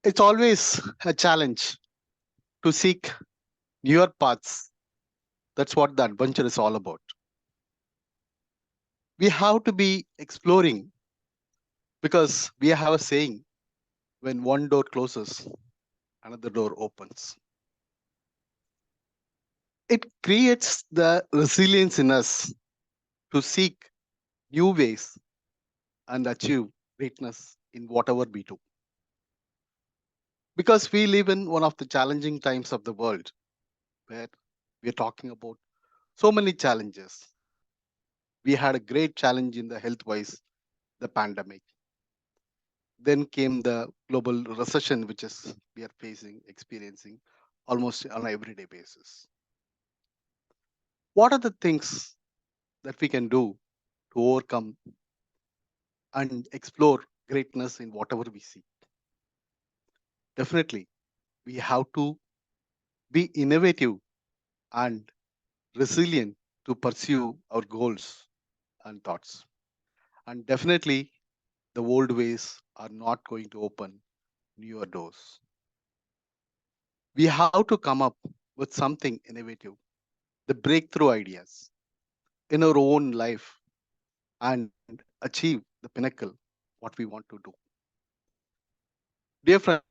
It's always a challenge to seek newer paths. That's what the adventure is all about. We have to be exploring because we have a saying, when one door closes, another door opens. It creates the resilience in us to seek new ways and achieve greatness in whatever we do. Because we live in one of the challenging times of the world where we are talking about so many challenges. We had a great challenge in the health-wise, the pandemic. Then came the global recession, which is we are facing, experiencing almost on an everyday basis. What are the things that we can do to overcome and explore greatness in whatever we see? Definitely, we have to be innovative and resilient to pursue our goals and thoughts. And definitely, the old ways are not going to open newer doors. We have to come up with something innovative, the breakthrough ideas in our own life and achieve the pinnacle, what we want to do. Dear friends,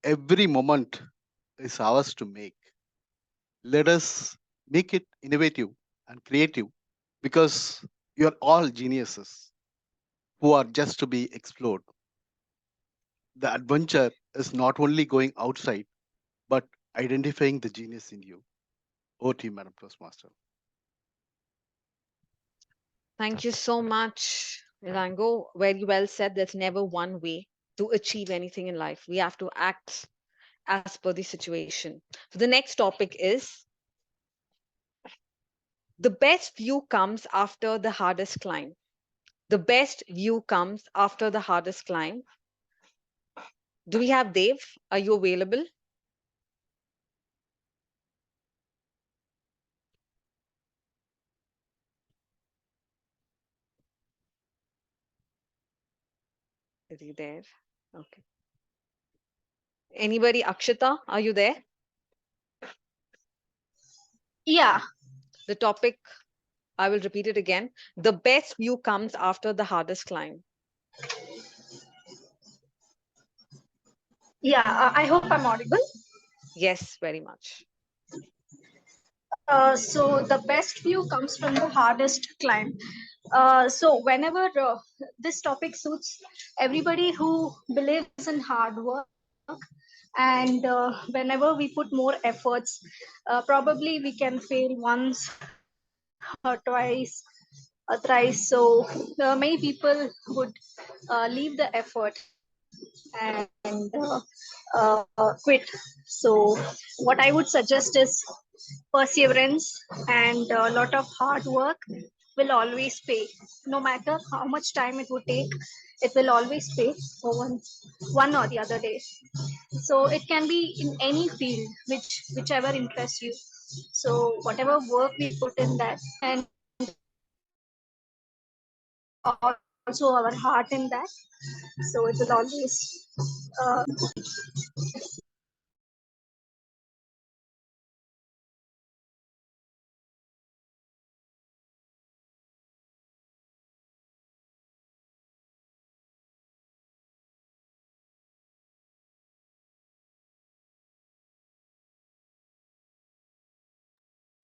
every moment is ours to make. Let us make it innovative and creative because you are all geniuses who are just to be explored. The adventure is not only going outside, but identifying the genius in you. Over to you, Madam Toastmaster. Thank you so much, Elango. Very well said. There's never one way to achieve anything in life. We have to act as per the situation. So the next topic is the best view comes after the hardest climb. The best view comes after the hardest climb. Do we have Dev? Are you available? Is he there? Okay. Anybody? Akshita, are you there? Yeah. The topic, I will repeat it again. The best view comes after the hardest climb. Yeah. I hope I'm audible. Yes, very much. So the best view comes from the hardest climb. So whenever this topic suits everybody who believes in hard work, and whenever we put more efforts, probably we can fail once or twice or thrice. So many people would leave the effort and quit. So what I would suggest is perseverance and a lot of hard work will always pay. No matter how much time it would take, it will always pay for one or the other day. So it can be in any field, whichever interests you. So whatever work we put in that, and also our heart in that, so it will always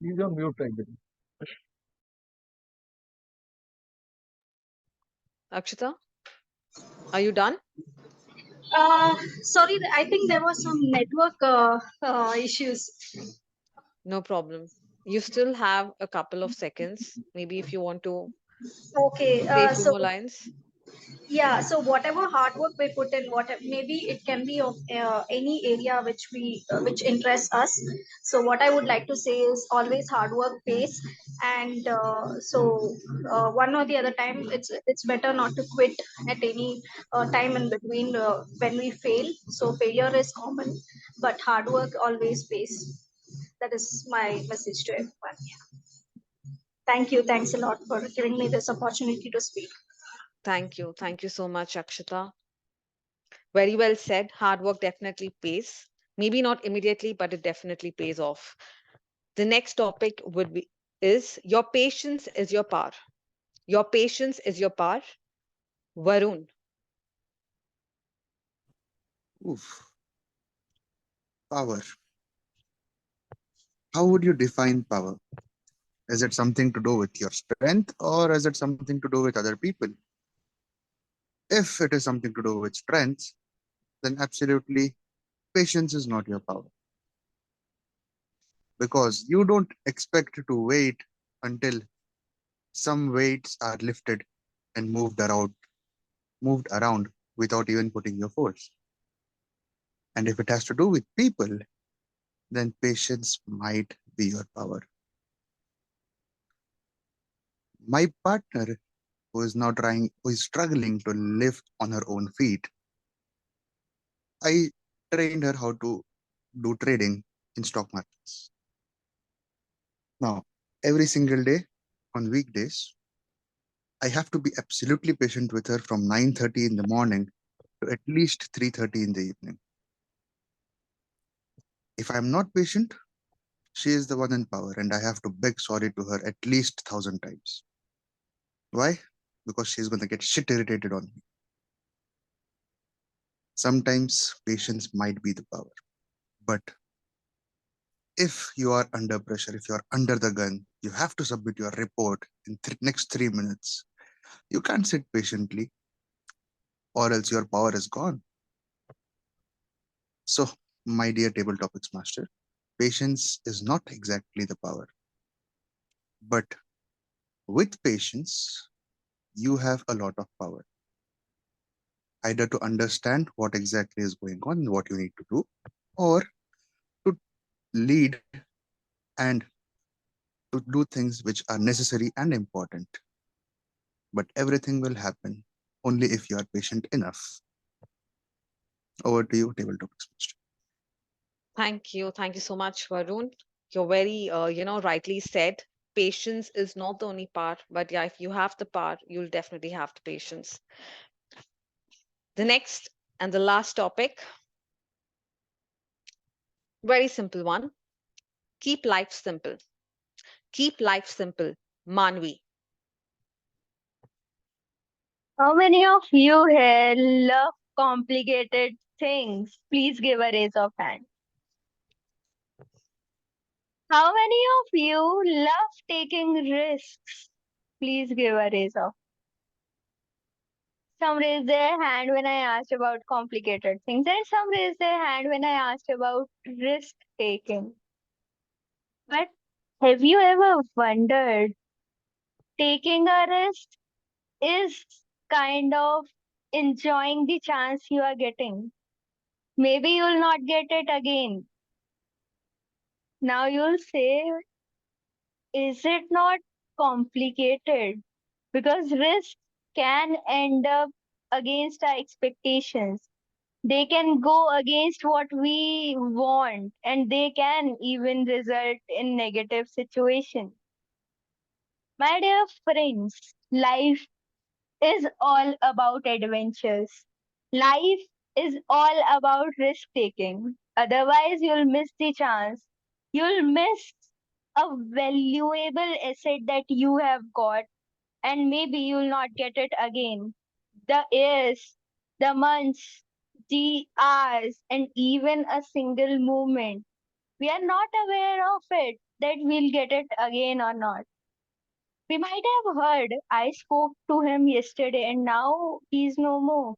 Please on mute, I believe. Akshita, are you done? sorry, I think there was some network issues. No problem. You still have a couple of seconds. Maybe if you want to Okay, say a few so more lines. yeah, so whatever hard work we put in, whatever, maybe it can be of any area which interests us. So what I would like to say is always hard work pays, and one or the other time it's better not to quit at any time in between when we fail. So failure is common, but hard work always pays. That is my message to everyone. Thank you. Thanks a lot for giving me this opportunity to speak. Thank you. Thank you so much, Akshita. Very well said. Hard work definitely pays. Maybe not immediately, but it definitely pays off. The next topic would be is your patience is your power. Your patience is your power. Varun. Oof. Power. How would you define power? Is it something to do with your strength or is it something to do with other people? If it is something to do with strength, then absolutely patience is not your power because you don't expect to wait until some weights are lifted and moved around without even putting your force. And if it has to do with people, then patience might be your power. My partner who is struggling to live on her own feet, I trained her how to do trading in stock markets. Now, every single day on weekdays, I have to be absolutely patient with her from 9:30 in the morning to at least 3:30 in the evening. If I'm not patient, she is the one in power and I have to beg sorry to her at least 1,000 times. Why? Because she's going to get shit irritated on me. Sometimes patience might be the power. But if you are under pressure, if you are under the gun, you have to submit your report in next 3 minutes. You can't sit patiently or else your power is gone. So, my dear table topics master, patience is not exactly the power. But with patience, you have a lot of power. Either to understand what exactly is going on and what you need to do, or to lead and to do things which are necessary and important. But everything will happen only if you are patient enough. Over to you, table topics master. Thank you. Thank you so much, Varun. You're very, rightly said. Patience is not the only part, but yeah, if you have the power, you'll definitely have the patience. The next and the last topic, very simple one. Keep life simple. Keep life simple. Manvi. How many of you here love complicated things? Please give a raise of hand. How many of you love taking risks? Please give a raise of. Some raised their hand when I asked about complicated things, and some raised their hand when I asked about risk taking. But have you ever wondered, taking a risk is kind of enjoying the chance you are getting? Maybe you'll not get it again. Now you'll say, is it not complicated? Because risk can end up against our expectations. They can go against what we want, and they can even result in negative situations. My dear friends, life is all about adventures. Life is all about risk taking. Otherwise, you'll miss the chance. You'll miss a valuable asset that you have got, and maybe you'll not get it again. The years, the months, the hours, and even a single moment. We are not aware of it that we'll get it again or not. We might have heard, I spoke to him yesterday and now he's no more.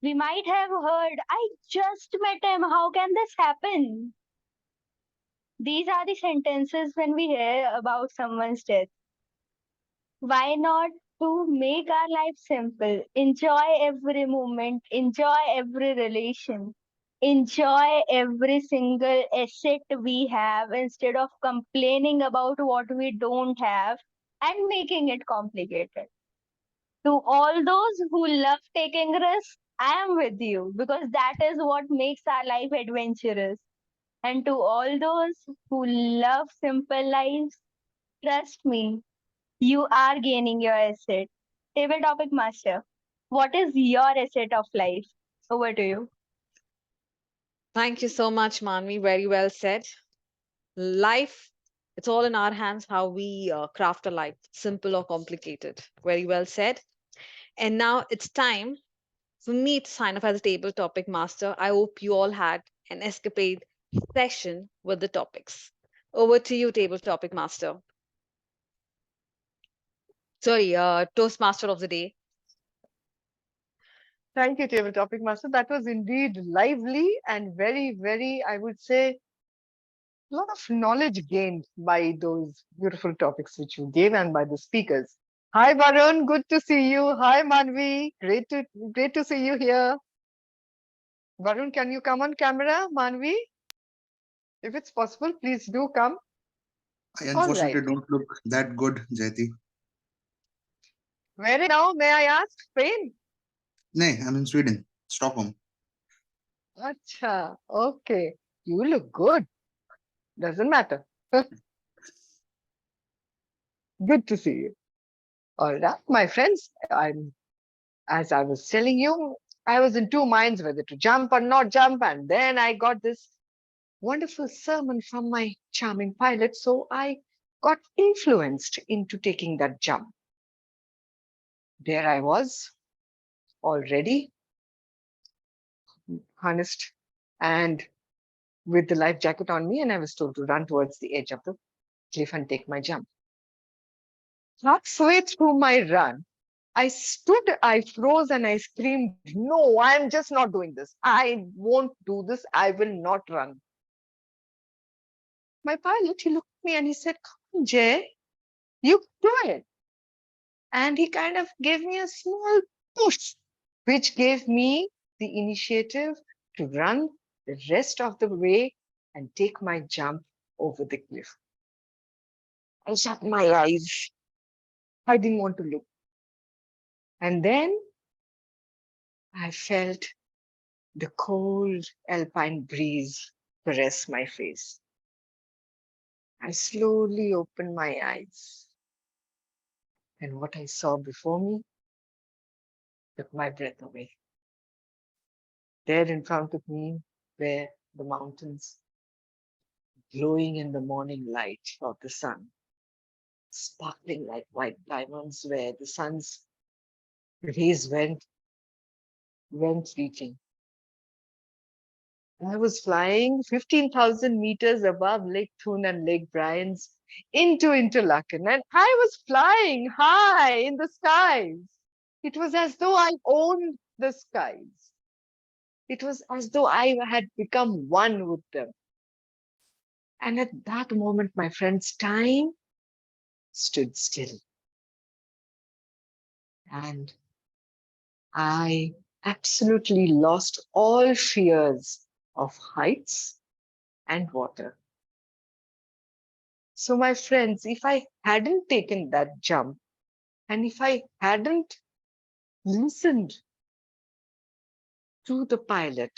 We might have heard, I just met him. How can this happen? These are the sentences when we hear about someone's death. Why not to make our life simple? Enjoy every moment, enjoy every relation, enjoy every single asset we have instead of complaining about what we don't have and making it complicated. To all those who love taking risks, I am with you because that is what makes our life adventurous. And to all those who love simple lives, trust me, you are gaining your asset. Table topic master, what is your asset of life? Over to you. Thank you so much, Manvi. Very well said. Life, it's all in our hands how we craft a life, simple or complicated. Very well said. And now it's time for me to sign off as a table topic master. I hope you all had an escapade session with the topics. Over to you, table topic master. Sorry, Toastmaster of the day. Thank you, Table Topic Master. That was indeed lively and very, very, I would say, a lot of knowledge gained by those beautiful topics which you gave and by the speakers. Hi, Varun. Good to see you. Hi, Manvi. Great to see you here. Varun, can you come on camera, Manvi? If it's possible, please do come. I All unfortunately right. don't look that good, Jayati. Where is now? May I ask? Spain? Nay, I'm in Sweden, Stockholm. Acha. Okay. You look good. Doesn't matter. Good to see you. All right, my friends. As I was telling you, I was in two minds whether to jump or not jump, and then I got this wonderful sermon from my charming pilot, so I got influenced into taking that jump. There I was, already harnessed and with the life jacket on me, and I was told to run towards the edge of the cliff and take my jump. Halfway through my run, I stood, I froze, and I screamed, "No, I'm just not doing this. I won't do this. I will not run." My pilot, he looked at me and he said, "Come on, Jay, you do it." And he kind of gave me a small push, which gave me the initiative to run the rest of the way and take my jump over the cliff. I shut my eyes. I didn't want to look. And then I felt the cold alpine breeze caress my face. I slowly opened my eyes. And what I saw before me took my breath away. There in front of me were the mountains, glowing in the morning light of the sun, sparkling like white diamonds where the sun's rays went reaching. I was flying 15,000 meters above Lake Thun and Lake Bryans into Interlaken, and I was flying high in the skies. It was as though I owned the skies. It was as though I had become one with them. And at that moment, my friends, time stood still. And I absolutely lost all fears of heights and water. So, my friends, if I hadn't taken that jump, and if I hadn't listened to the pilot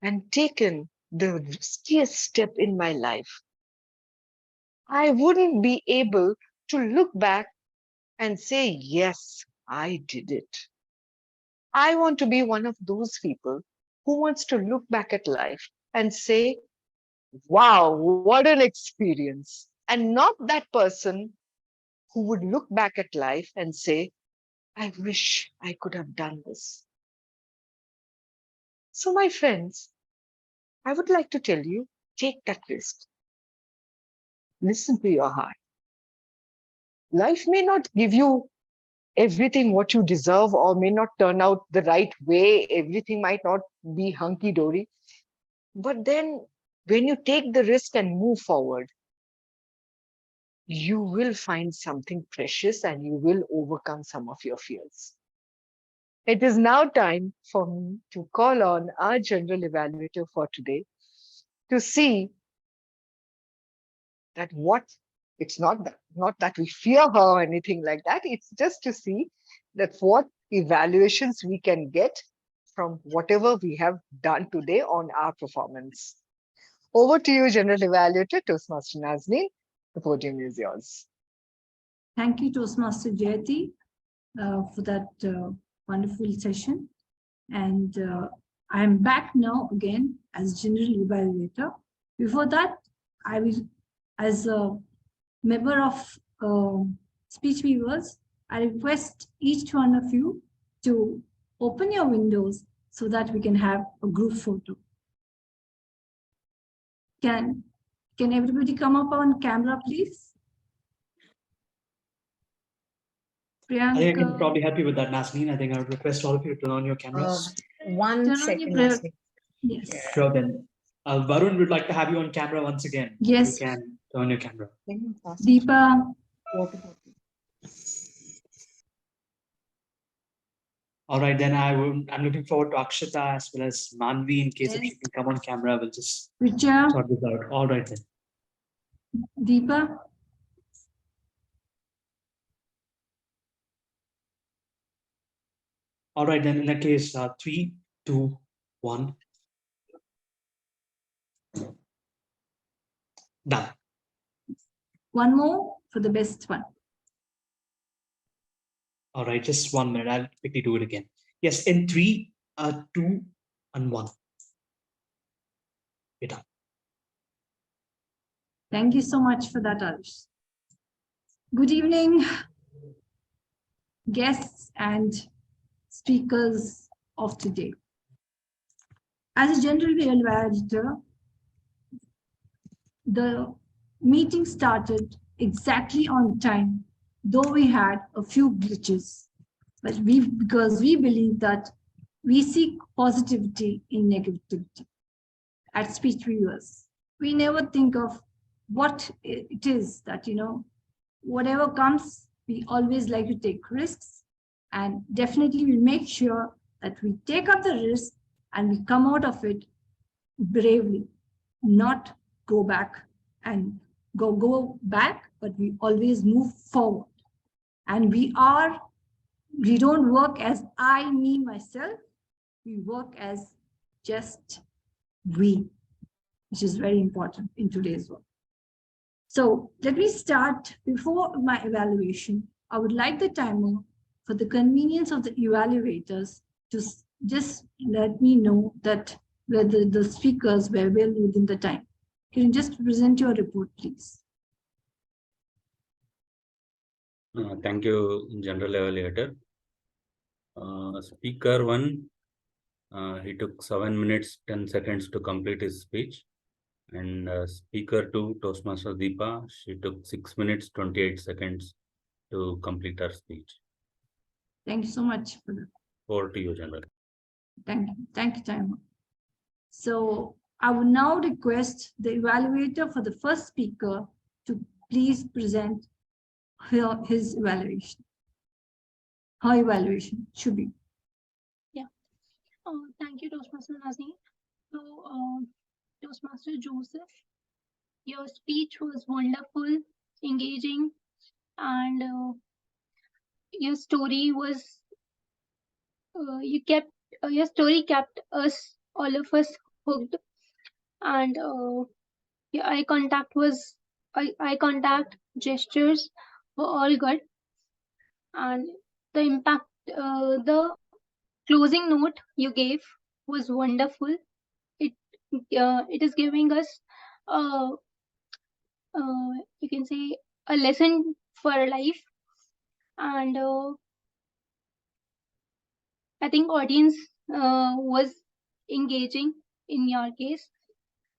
and taken the riskiest step in my life, I wouldn't be able to look back and say, yes, I did it. I want to be one of those people who wants to look back at life and say, wow, what an experience. And not that person who would look back at life and say, I wish I could have done this. So, my friends, I would like to tell you, take that risk. Listen to your heart. Life may not give you everything what you deserve or may not turn out the right way. Everything might not be hunky-dory. But then when you take the risk and move forward, you will find something precious and you will overcome some of your fears. It is now time for me to call on our general evaluator for today to see that it's not that we fear her or anything like that. It's just to see that what evaluations we can get from whatever we have done today on our performance. Over to you, General Evaluator Toastmaster Nazneen. The podium is yours. Thank you, Toastmaster Jayati, for that wonderful session. And I am back now again as General Evaluator. Before that, I will, as a member of Speech Weavers, I request each one of you to open your windows so that we can have a group photo. Can everybody come up on camera, please? I think I can Priyanka, probably help you with that, Nazneen. I think I would request all of you to turn on your cameras. Turn on your Nazneen. Yes. Sure, then. Varun would like to have you on camera once again. Yes. You can turn your camera. Deepa. All right, then I'm looking forward to Akshita as well as Manvi in case if Yes. she can come on camera. We'll just Richa. sort this out. All right, then. Deepa. All right, then in that case, 3, 2, 1. Done. One more for the best one. All right, just 1 minute. I'll quickly do it again. Yes, in 3, 2, and 1. You're done. Thank you so much for that, Arush. Good evening, guests and speakers of today. As a general evaluator, the meeting started exactly on time, though we had a few glitches, but because we believe that we seek positivity in negativity. At Speech Weavers, we never think of what it is that, whatever comes, we always like to take risks, and definitely we'll make sure that we take up the risk and we come out of it bravely, not go back and go back, but we always move forward. And we don't work as I, me, myself. We work as just we, which is very important in today's world. So let me start. Before my evaluation, I would like the timer, for the convenience of the evaluators, to just let me know that whether the speakers were well within the time. Can you just present your report, please? Thank you, General Evaluator. Speaker 1, He took 7 minutes, 10 seconds to complete his speech. And speaker 2, Toastmaster Deepa, she took 6 minutes, 28 seconds to complete her speech. Thank you so much for that. Over to you, General. Thank you, Timer. So I would now request the evaluator for the first speaker to please present his evaluation. Her evaluation should be. Thank you, Toastmaster Nazir. So, Toastmaster Joseph, your speech was wonderful, engaging, and your story was your story kept us, all of us, hooked, and your eye contact gestures were all good, and the impact, the closing note you gave was wonderful. It is giving us you can say a lesson for life, and I think audience was engaging in your case.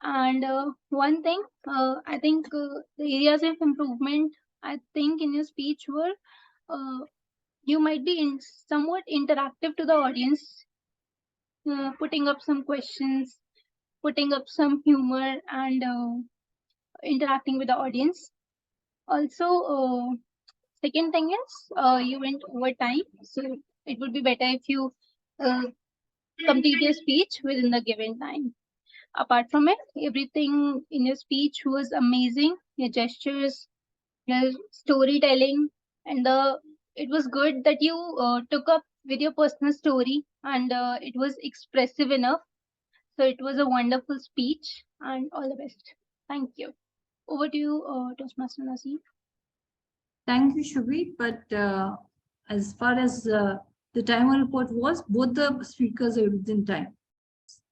And one thing, I think the areas of improvement, I think in your speech were you might be somewhat interactive to the audience, putting up some questions, putting up some humor, and interacting with the audience. Also, second thing is you went over time, so it would be better if you complete your speech within the given time. Apart from it, everything in your speech was amazing. Your gestures, your storytelling, and it was good that you took up with your personal story, and it was expressive enough. So it was a wonderful speech, and all the best. Thank you. Over to you, Toastmaster Nasir. Thank you, Shubhi. But as far as the timer report was, both the speakers are within time.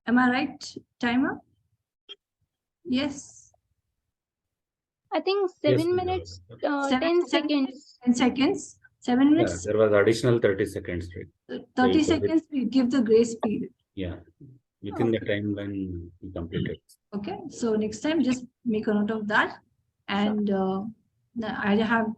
Am I right, timer? Yes. I think 7 minutes, 10 seconds. 10 seconds. 7 minutes. Yeah, there was additional 30 seconds, right? 30 seconds, we give the grace period. Yeah, within the timeline we completed. Okay, so next time just make a note of that. And I have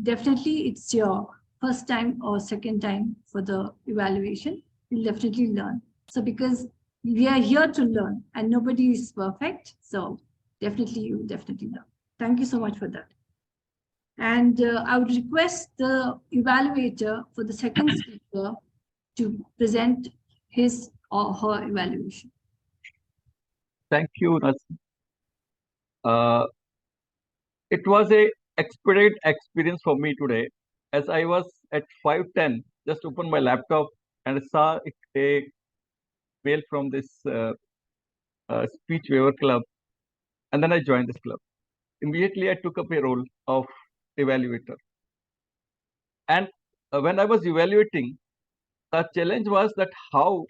definitely it's your first time or second time for the evaluation. You'll definitely learn. So because we are here to learn and nobody is perfect, so definitely you definitely learn. Thank you so much for that. And I would request the evaluator for the second speaker to present his or her evaluation. Thank you, Nazir. It was a expedite experience for me today, as I was at 5:10, just opened my laptop and saw a mail from this Speech Weaver Club, and then I joined this club. Immediately, I took up a role of evaluator. And when I was evaluating, the challenge was that how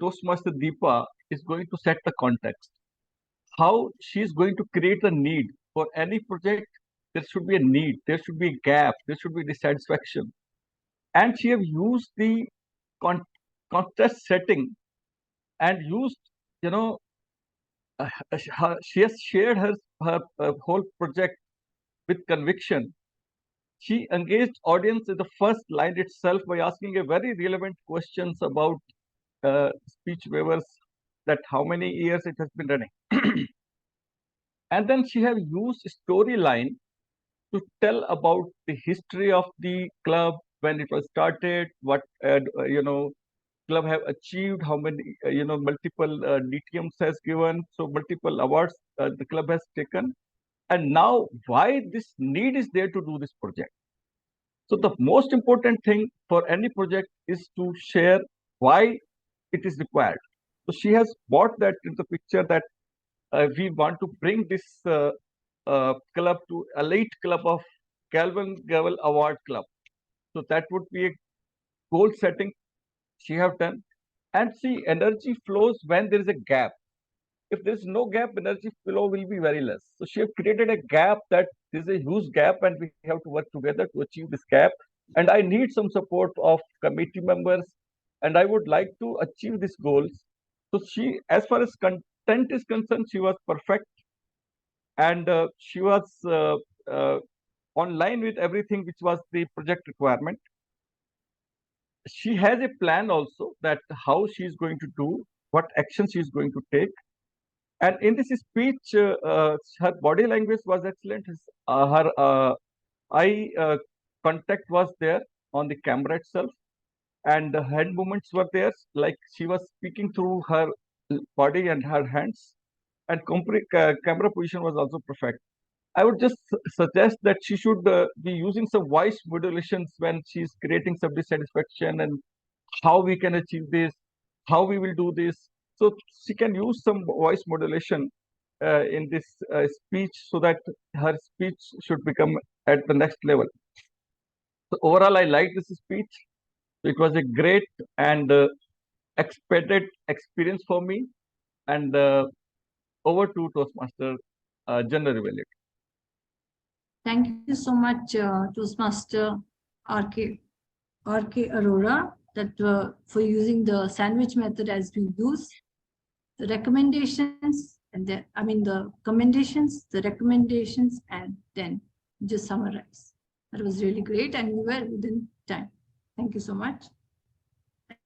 Toastmaster Deepa is going to set the context, how she is going to create a need for any project. There should be a need, there should be a gap, there should be dissatisfaction. And she have used the contest setting and used, she has shared her whole project with conviction. She engaged audience in the first line itself by asking a very relevant questions about speech waivers, that how many years it has been running. And then she have used storyline to tell about the history of the club, when it was started, what club have achieved, how many multiple DTMs has given, so multiple awards the club has taken, and now why this need is there to do this project. So the most important thing for any project is to share why it is required. So she has brought that into the picture, that we want to bring this club to elite club of Calvin Gavel Award Club. So that would be a goal setting she have done. And see, energy flows when there is a gap. If there is no gap, energy flow will be very less. So she have created a gap, that there is a huge gap and we have to work together to achieve this gap. And I need some support of committee members and I would like to achieve these goals. So she, as far as content is concerned, she was perfect, and she was uh, online with everything which was the project requirement. She has a plan also that how she is going to do, what action she is going to take. And in this speech, her body language was excellent. Her eye contact was there on the camera itself, and the hand movements were there, like she was speaking through her body and her hands. And camera position was also perfect. I would just suggest that she should be using some voice modulations when she's creating some dissatisfaction, and how we can achieve this, how we will do this. So she can use some voice modulation in this speech, so that her speech should become at the next level. So overall, I like this speech. It was a great and expected experience for me. And over to Toastmaster General Evaluator. Thank you so much, Toastmaster RK Arora, that for using the sandwich method as we use. The recommendations and the commendations, the recommendations, and then just summarize. That was really great, and we were within time. Thank you so much.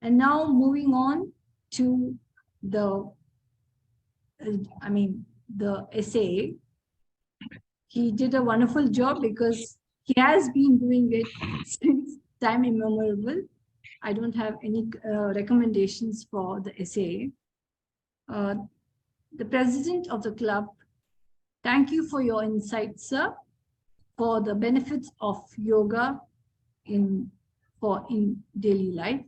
And now moving on to the essay. He did a wonderful job because he has been doing it since time immemorial. I don't have any recommendations for the essay. The president of the club, thank you for your insights, sir, for the benefits of yoga in daily life.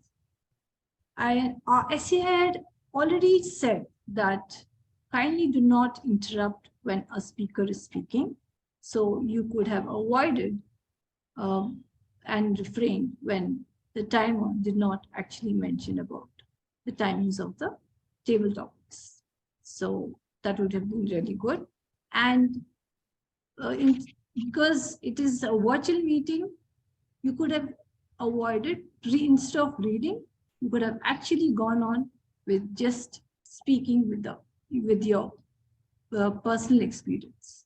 Our essay had already said that kindly do not interrupt when a speaker is speaking. So you could have avoided and refrained when the timer did not actually mention about the timings of the table topics. So that would have been really good. And because it is a virtual meeting, you could have avoided, instead of reading, you could have actually gone on with just speaking with your personal experience.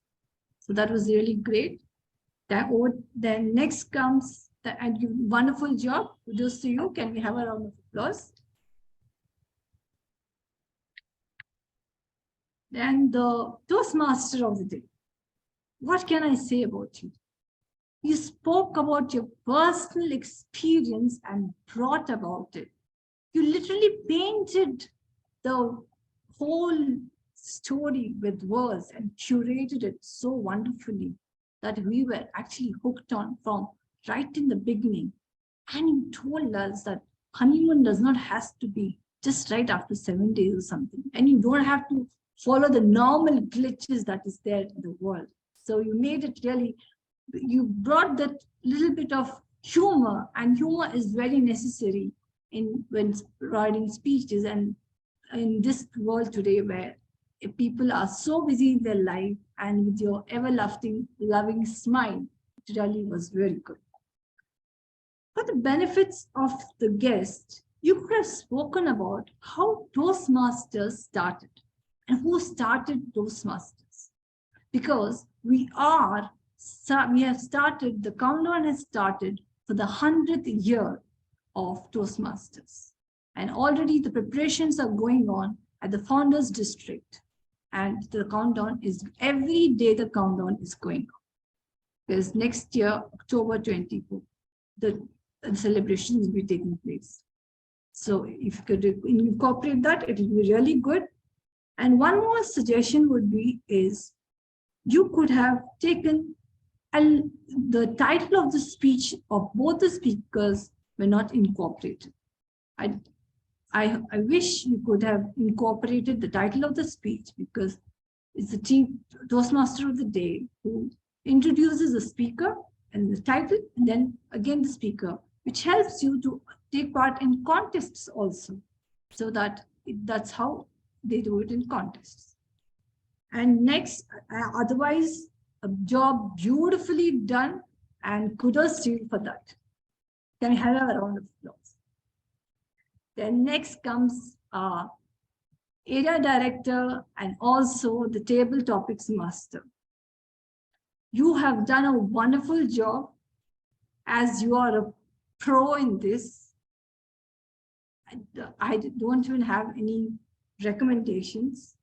So that was really great. Then next comes and you wonderful job. Kudos to you. Can we have a round of applause? Then the Toastmaster of the day. What can I say about you? You spoke about your personal experience and brought about it. You literally painted the whole story with words and curated it so wonderfully that we were actually hooked on from right in the beginning. And you told us that honeymoon does not have to be just right after 7 days or something. And you don't have to follow the normal glitches that is there in the world. So you made it really, you brought that little bit of humor, and humor is very necessary when writing speeches, and in this world today where people are so busy in their life, and with your everlasting loving smile, it really was very good. For the benefits of the guest, you could have spoken about how Toastmasters started and who started Toastmasters, because we have started, the countdown has started for the 100th year of Toastmasters, and already the preparations are going on at the Founders District, and the countdown is every day. The countdown is going on because next year, October 24, the celebrations will be taking place. So if you could incorporate that, it will be really good. And one more suggestion would be is you could have taken the title of the speech of both the speakers were not incorporated. I wish you could have incorporated the title of the speech, because it's the Toastmaster of the day who introduces the speaker and the title, and then again the speaker, which helps you to take part in contests also, so that's how they do it in contests. And next, otherwise, a job beautifully done, and kudos to you for that. Can we have a round of applause? Then next comes area director and also the table topics master. You have done a wonderful job as you are a pro in this. I don't even have any recommendations.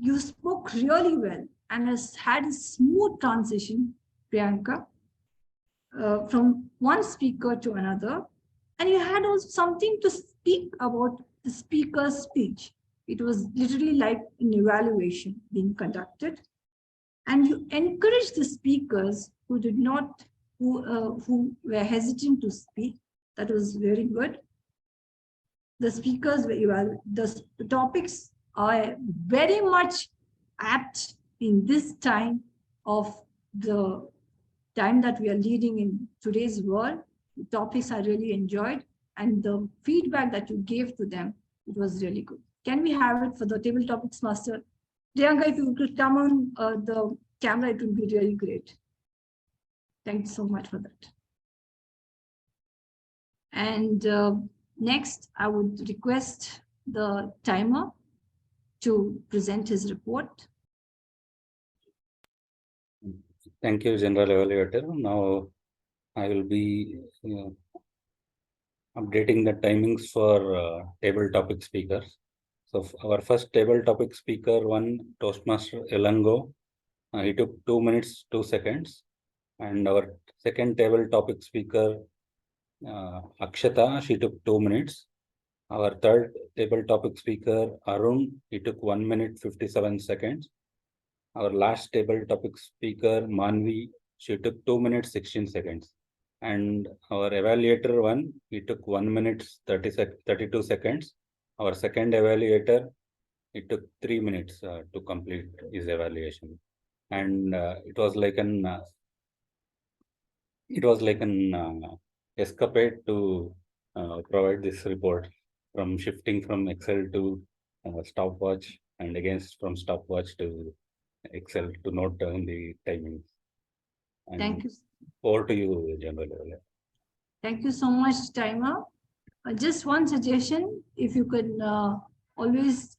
You spoke really well and has had a smooth transition, Priyanka, from one speaker to another. And you had also something to speak about the speaker's speech. It was literally like an evaluation being conducted. And you encouraged the speakers who did not, who were hesitant to speak. That was very good. The speakers were the topics are very much apt in this time of the time that we are leading in today's world. The topics I really enjoyed, and the feedback that you gave to them, it was really good. Can we have it for the table topics master? Priyanka, if you could come on the camera, it would be really great. Thank you so much for that. And next, I would request the timer to present his report. Thank you, General Evaluator. Now I will be updating the timings for table topic speakers. So our first table topic speaker, one Toastmaster Elango, he took 2 minutes, 2 seconds. And our second table topic speaker, Akshata, she took 2 minutes. Our third table topic speaker, Arun, he took 1 minute, 57 seconds. Our last table topic speaker, Manvi, she took 2 minutes, 16 seconds. And our evaluator one, he took 1 minute, 32 seconds. Our second evaluator, it took 3 minutes to complete his evaluation. And it was like an escapade to provide this report, from shifting from Excel to stopwatch, and again from stopwatch to Excel to note down the timings. And thank you. over to you, General. Thank you so much, timer. Just one suggestion, if you could always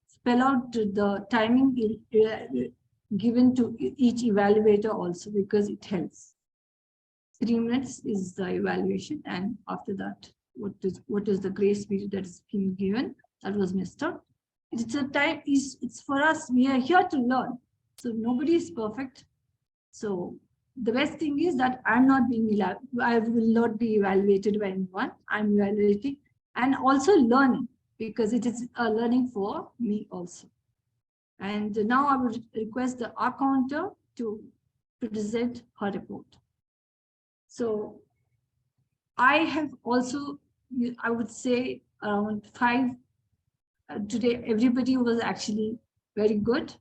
spell out the timing given to each evaluator also, because it helps. 3 minutes is the evaluation, and after that, what is the grace period that is being given? That was missed out. It's a time. It's for us. We are here to learn. So nobody is perfect. So the best thing is that I'm not being I will not be evaluated by anyone. I'm evaluating and also learning, because it is a learning for me also. And now I would request the accounter to present her report. So I have also, I would say, around 5 today. Everybody was actually very good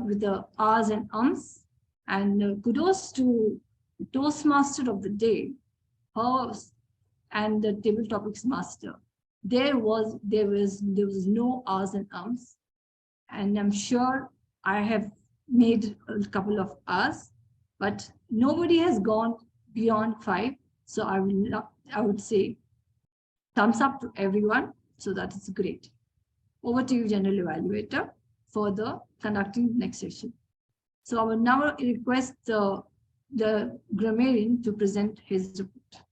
with the R's and ums. And kudos to Toastmaster of the day, her and the table topics master. There was no R's and ums, and I'm sure I have made a couple of R's, but nobody has gone beyond 5. So I would say thumbs up to everyone. So that is great. Over to you, General Evaluator, for the conducting next session. So I will now request the grammarian to present his report.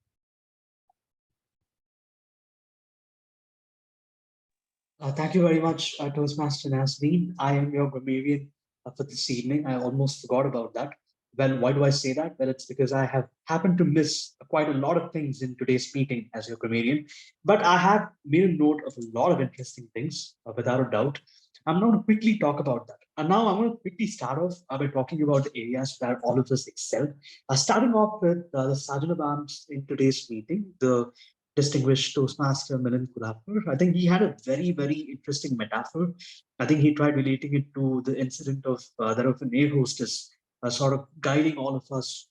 Thank you very much, Toastmaster Nasreen. I am your grammarian for this evening. I almost forgot about that. Well, why do I say that? Well, it's because I have happened to miss quite a lot of things in today's meeting as your grammarian, but I have made a note of a lot of interesting things, without a doubt. I'm going to quickly talk about that. And now I'm going to quickly start off by talking about the areas where all of us excel. Starting off with the Sergeant of Arms in today's meeting, the distinguished Toastmaster Milind Kulapur. I think he had a very, very interesting metaphor. I think he tried relating it to the incident of that of an air hostess, sort of guiding all of us,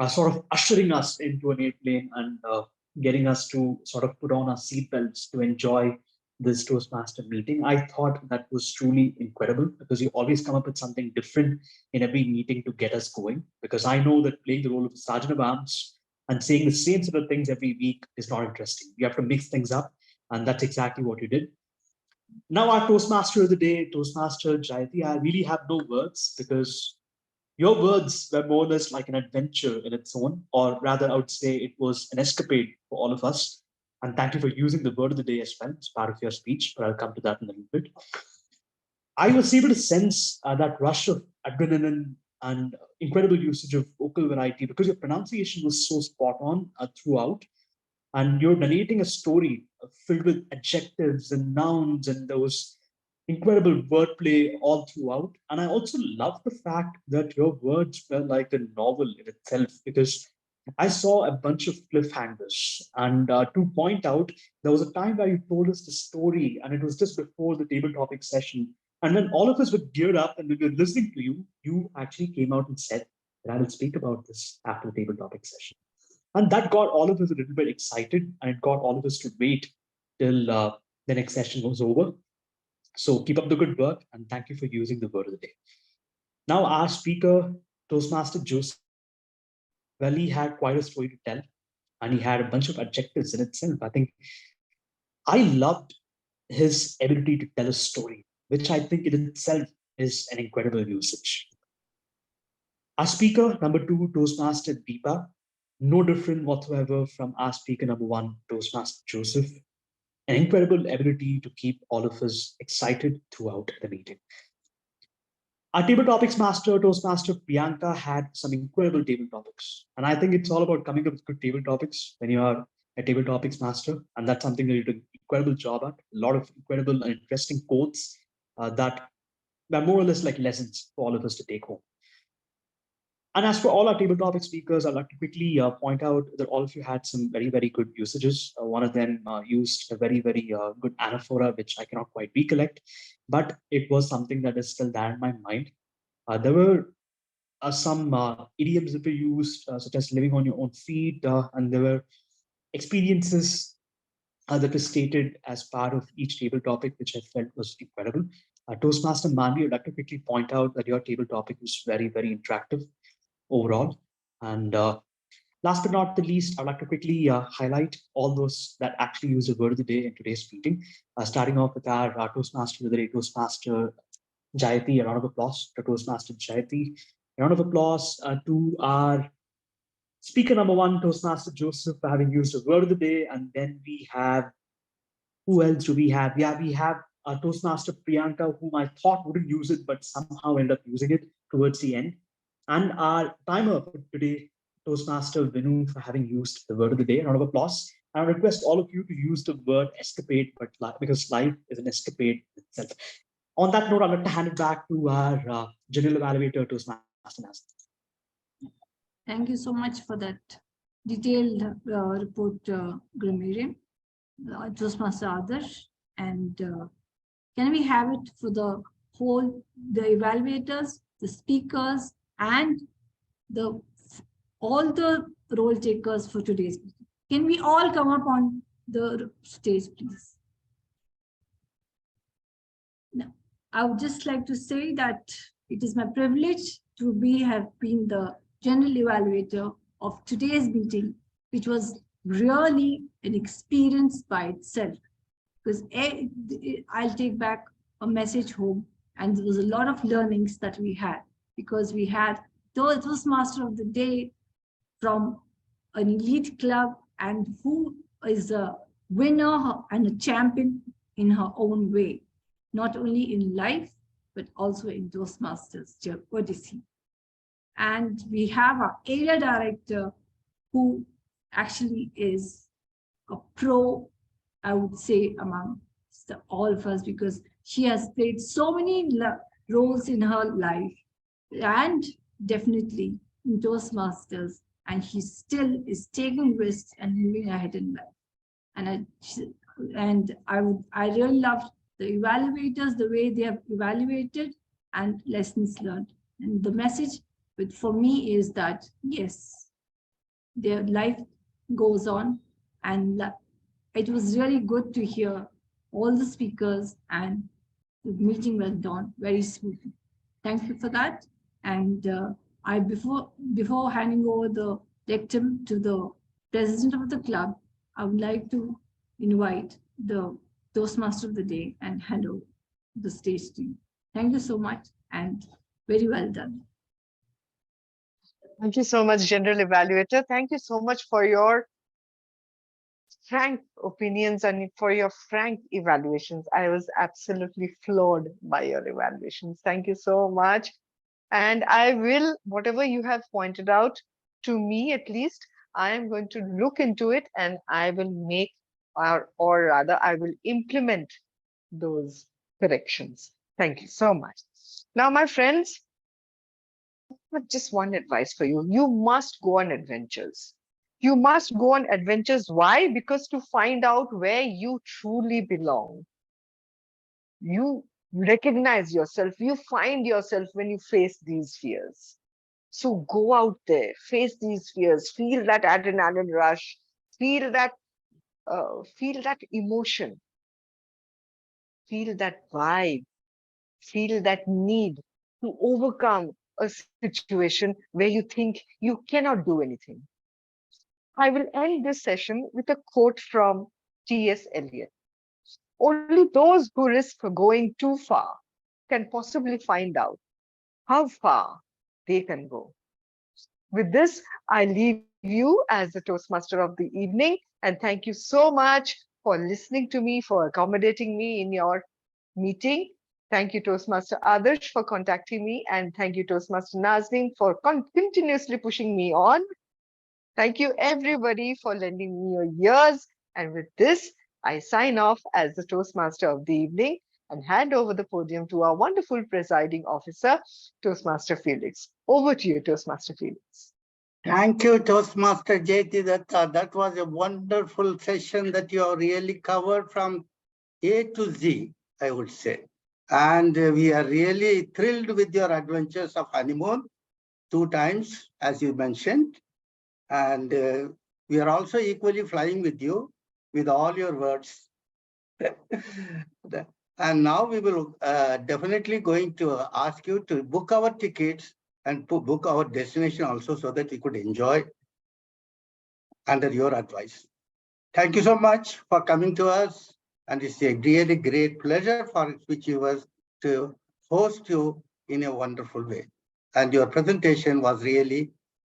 sort of ushering us into an airplane and getting us to sort of put on our seatbelts to enjoy this Toastmaster meeting. I thought that was truly incredible, because you always come up with something different in every meeting to get us going. Because I know that playing the role of Sergeant of Arms, And saying the same sort of things every week is not interesting. You have to mix things up, and that's exactly what you did. Now, our Toastmaster of the day, Toastmaster Jayati, I really have no words because your words were more or less like an adventure in its own, or rather, I would say it was an escapade for all of us. And thank you for using the word of the day as well as part of your speech, but I'll come to that in a little bit. I was able to sense that rush of adrenaline and incredible usage of vocal variety because your pronunciation was so spot on throughout. And you're narrating a story filled with adjectives and nouns and those incredible wordplay all throughout. And I also love the fact that your words were like a novel in itself because I saw a bunch of cliffhangers. And to point out, there was a time where you told us the story, and it was just before the table topic session. And when all of us were geared up and we were listening to you, you actually came out and said that I will speak about this after the table topic session. And that got all of us a little bit excited, and it got all of us to wait till the next session was over. So keep up the good work, and thank you for using the word of the day. Now, our speaker, Toastmaster Joseph, well, he had quite a story to tell, and he had a bunch of adjectives in itself. I think I loved his ability to tell a story, which I think in itself is an incredible usage. Our speaker, number 2, Toastmaster Deepa, no different whatsoever from our speaker number 1, Toastmaster Joseph. An incredible ability to keep all of us excited throughout the meeting. Our table topics master, Toastmaster Priyanka, had some incredible table topics. And I think it's all about coming up with good table topics when you are a table topics master. And that's something that you did an incredible job at. A lot of incredible and interesting quotes that were more or less like lessons for all of us to take home. And as for all our table topic speakers, I'd like to quickly point out that all of you had some very, very good usages. One of them used a very, very good anaphora, which I cannot quite recollect, but it was something that is still there in my mind. There were some idioms that were used, such as living on your own feet, and there were experiences that were stated as part of each table topic, which I felt was incredible. Toastmaster Manvi, I'd like to quickly point out that your table topic was very, very interactive overall. And last but not the least, I'd like to quickly highlight all those that actually use the word of the day in today's meeting. Starting off with our Toastmaster of the day, Toastmaster Jayati. A round of applause to Toastmaster Jayati. A round of applause to our speaker number 1, Toastmaster Joseph, for having used the word of the day. And then we have, who else do we have? Yeah, we have Toastmaster Priyanka, whom I thought wouldn't use it, but somehow ended up using it towards the end. And our timer for today, Toastmaster Vinu, for having used the word of the day. A round of applause. I request all of you to use the word escapade, but because life is an escapade itself. On that note, I'd like to hand it back to our general evaluator, Toastmaster Nas. Thank you so much for that detailed report, Gramirian, Toastmaster Adarsh. And can we have it for the evaluators, the speakers, and all the role takers for today's meeting? Can we all come up on the stage, please? Now, I would just like to say that it is my privilege to have been the general evaluator of today's meeting, which was really an experience by itself. Because I'll take back a message home, and there was a lot of learnings that we had, because we had Toastmaster of the Day from an elite club, and who is a winner and a champion in her own way, not only in life, but also in Toastmasters Odyssey. And we have our area director, who actually is a pro, I would say, among all of us, because she has played so many roles in her life, and definitely in Toastmasters, and she still is taking risks and moving ahead in life. And I really loved the evaluators, the way they have evaluated and lessons learned. And the message for me is that, yes, their life goes on, and it was really good to hear all the speakers, and the meeting went on very smoothly. Thank you for that. And before handing over the lectern to the president of the club, I would like to invite the Toastmaster of the day and hand over the stage to you. Thank you so much and very well done. Thank you so much, General Evaluator. Thank you so much for your frank opinions and for your frank evaluations. I was absolutely floored by your evaluations. Thank you so much. And I will, whatever you have pointed out to me at least, I am going to look into it and I will make, or rather, I will implement those corrections. Thank you so much. Now, my friends, but just one advice for you. You must go on adventures. You must go on adventures. Why? Because to find out where you truly belong. You recognize yourself. You find yourself when you face these fears. So go out there, face these fears, feel that adrenaline rush, feel that emotion, feel that vibe, feel that need to overcome a situation where you think you cannot do anything. I will end this session with a quote from T.S. Eliot. Only those who risk going too far can possibly find out how far they can go. With this, I leave you as the Toastmaster of the evening, and thank you so much for listening to me, for accommodating me in your meeting. Thank you, Toastmaster Adarsh, for contacting me, and thank you, Toastmaster Nazneen, for continuously pushing me on. Thank you, everybody, for lending me your ears. And with this, I sign off as the Toastmaster of the evening and hand over the podium to our wonderful presiding officer, Toastmaster Felix. Over to you, Toastmaster Felix. Thank you, Toastmaster Jayati Datta. That was a wonderful session that you have really covered from A to Z, I would say. And we are really thrilled with your adventures of honeymoon 2 times, as you mentioned. And we are also equally flying with you with all your words. And now we will definitely going to ask you to book our tickets and book our destination also so that we could enjoy under your advice. Thank you so much for coming to us. And it's a really great pleasure for Speech Weavers to host you in a wonderful way. And your presentation was really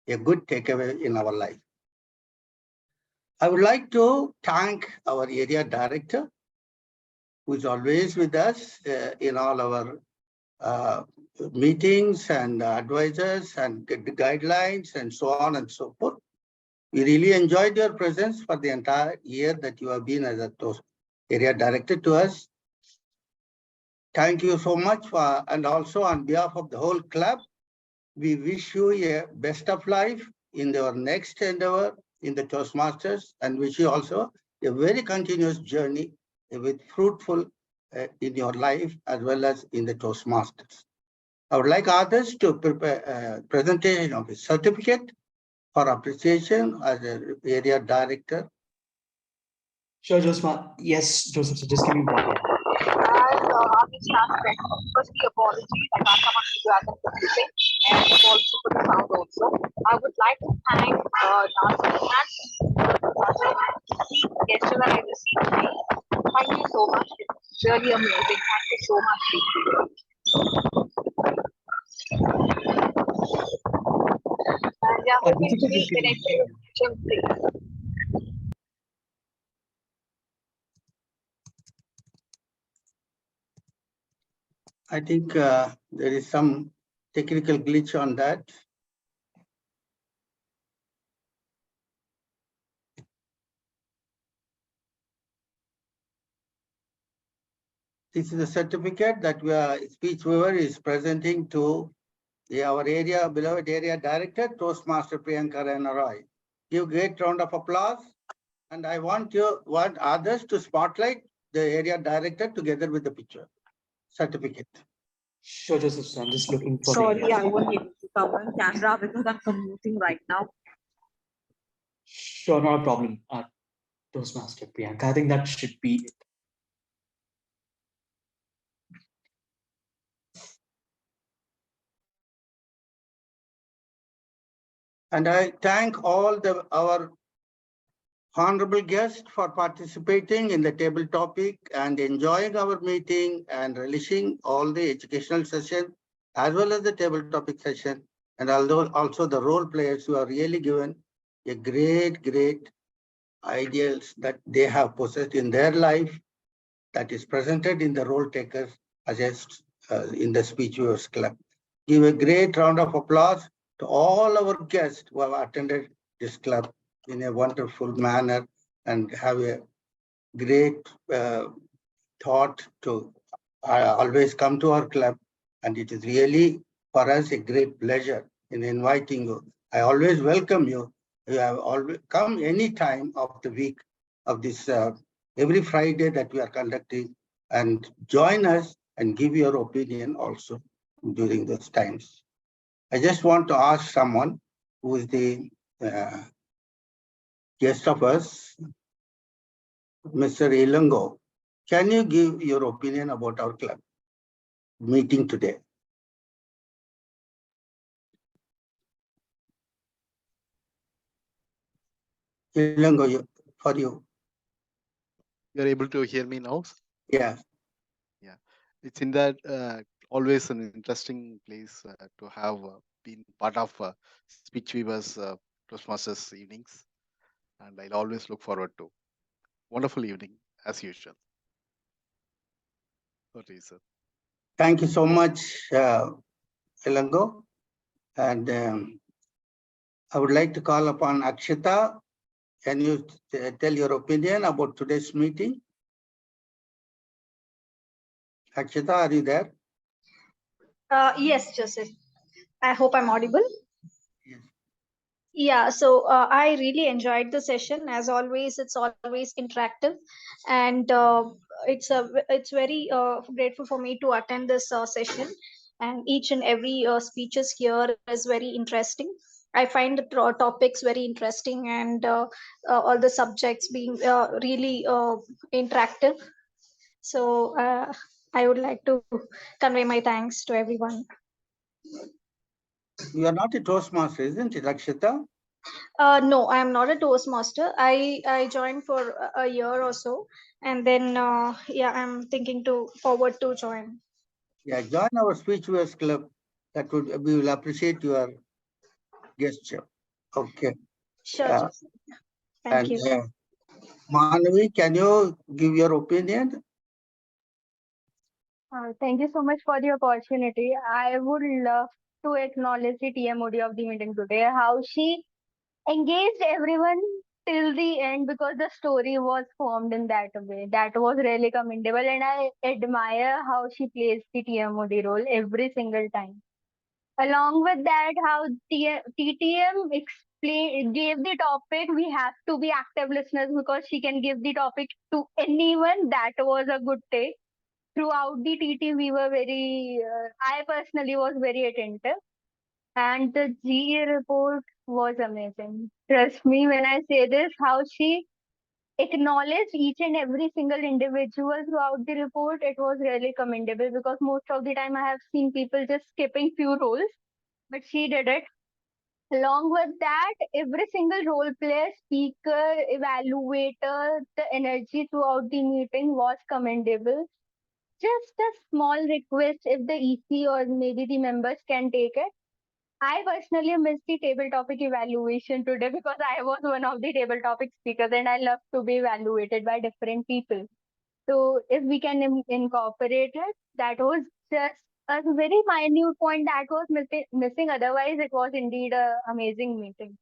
a good takeaway in our life. I would like to thank our area director, who is always with us in all our meetings and advisors and guidelines and so on and so forth. We really enjoyed your presence for the entire year that you have been as a area director to us. Thank you so much for, and also on behalf of the whole club, we wish you a best of life in your next endeavor in the Toastmasters, and wish you also a very continuous journey with fruitful in your life as well as in the Toastmasters. I would like others to prepare a presentation of a certificate for appreciation as an area director. Sure, Joseph. Yes, Joseph, so just give me 1 minute. Firstly, apologies. I can't come on video as I'm computing, and apologies for the sound also. I would like to thank Nazi and the gesture that I received today. Thank you so much. It's really amazing. Thank you so much. And yeah, hoping to be connected with future. I think there is some technical glitch on that. This is a certificate that Speech Weaver is presenting to our beloved area director, Toastmaster Priyanka Roy. Give a great round of applause. And I want others to spotlight the area director together with the picture certificate. Sure, Joseph. So I'm just looking for Sorry, I won't be able to cover on camera because I'm commuting right now. Sure, not a problem. Toastmaster Priyanka. I think that should be it. And I thank all our honorable guests for participating in the table topic and enjoying our meeting and relishing all the educational session as well as the table topic session. And although also the role players who are really given a great ideals that they have possessed in their life that is presented in the role takers as in the Speech Weavers Club. Give a great round of applause to all our guests who have attended this club in a wonderful manner and have a great thought to always come to our club. And it is really for us a great pleasure in inviting you. I always welcome you. You have always come any time of the week of this every Friday that we are conducting, and join us and give your opinion also during those times. I just want to ask someone who is the guest of us, Mr. Ilango. Can you give your opinion about our club meeting today? Ilango, for you. You're able to hear me now? Yeah. Yeah. It's in that always an interesting place to have been part of Speech Weavers Toastmasters evenings. And I'll always look forward to wonderful evening as usual. Okay, sir. Thank you so much, Ilango. And I would like to call upon Akshita. Can you tell your opinion about today's meeting? Akshita, are you there? Yes, Joseph. I hope I'm audible. Yes. Yeah, so I really enjoyed the session. As always, it's always interactive, and it's very grateful for me to attend this session. And each and every speeches here is very interesting. I find the topics very interesting, and all the subjects being really interactive. So I would like to convey my thanks to everyone. You are not a Toastmaster, isn't it, Akshita? No, I am not a Toastmaster. I joined for a year or so, and then yeah, I'm thinking to forward to join. Yeah, join our Speech Weavers Club. That would we will appreciate your gesture. Okay. Sure, Joseph. Thank And you. Manavi, can you give your opinion? Thank you so much for the opportunity. I would love to acknowledge the TMOD of the meeting today, how she engaged everyone till the end because the story was formed in that way. That was really commendable, and I admire how she plays the TMOD role every single time. Along with that, how TTM gave the topic, we have to be active listeners because she can give the topic to anyone. That was a good take. Throughout the TT, we were I personally was very attentive. And the GE report was amazing. Trust me when I say this, how she acknowledged each and every single individual throughout the report, it was really commendable because most of the time I have seen people just skipping few roles, but she did it. Along with that, every single role player, speaker, evaluator, the energy throughout the meeting was commendable. Just a small request if the EC or maybe the members can take it. I personally missed the table topic evaluation today because I was one of the table topic speakers and I love to be evaluated by different people. So if we can incorporate it, that was just a very minute point that was missing. Otherwise, it was indeed an amazing meeting.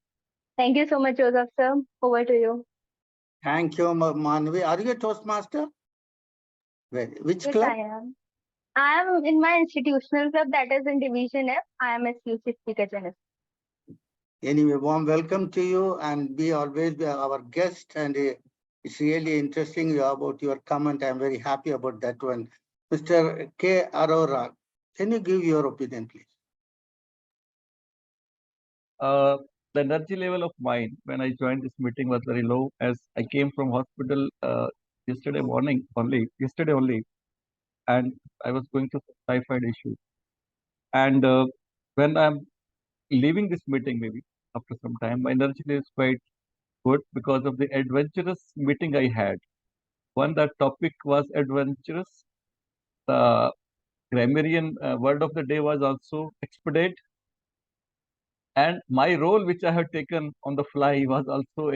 Thank you so much, Joseph sir. Over to you. Thank you, Manavi. Are you a Toastmaster? Which Yes, club? I am. I am in my institutional club that is in Division F. I am a exclusive speaker journalist. Anyway, warm welcome to you and be always our guest. And it's really interesting about your comment. I'm very happy about that one. Mr. K. Arora, can you give your opinion, please? The energy level of mine when I joined this meeting was very low as I came from hospital yesterday only, and I was going through typhoid issue. And when I'm leaving this meeting, maybe after some time, my energy is quite good because of the adventurous meeting I had. One, that topic was adventurous. The grammarian word of the day was also expedite. And my role, which I have taken on the fly, was also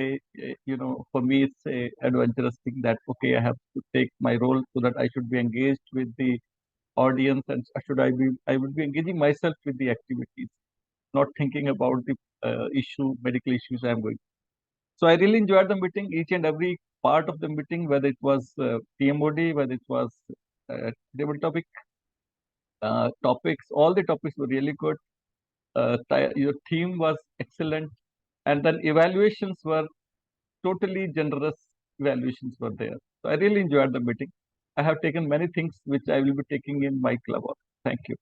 for me, it's a adventurous thing that, okay, I have to take my role so that I should be engaged with the audience and I would be engaging myself with the activities, not thinking about the medical issues I'm going. So I really enjoyed the meeting, each and every part of the meeting, whether it was PMOD, whether it was table topics, all the topics were really good. Your theme was excellent, and then evaluations were totally generous. Evaluations were there, so I really enjoyed the meeting. I have taken many things which I will be taking in my club. Thank you.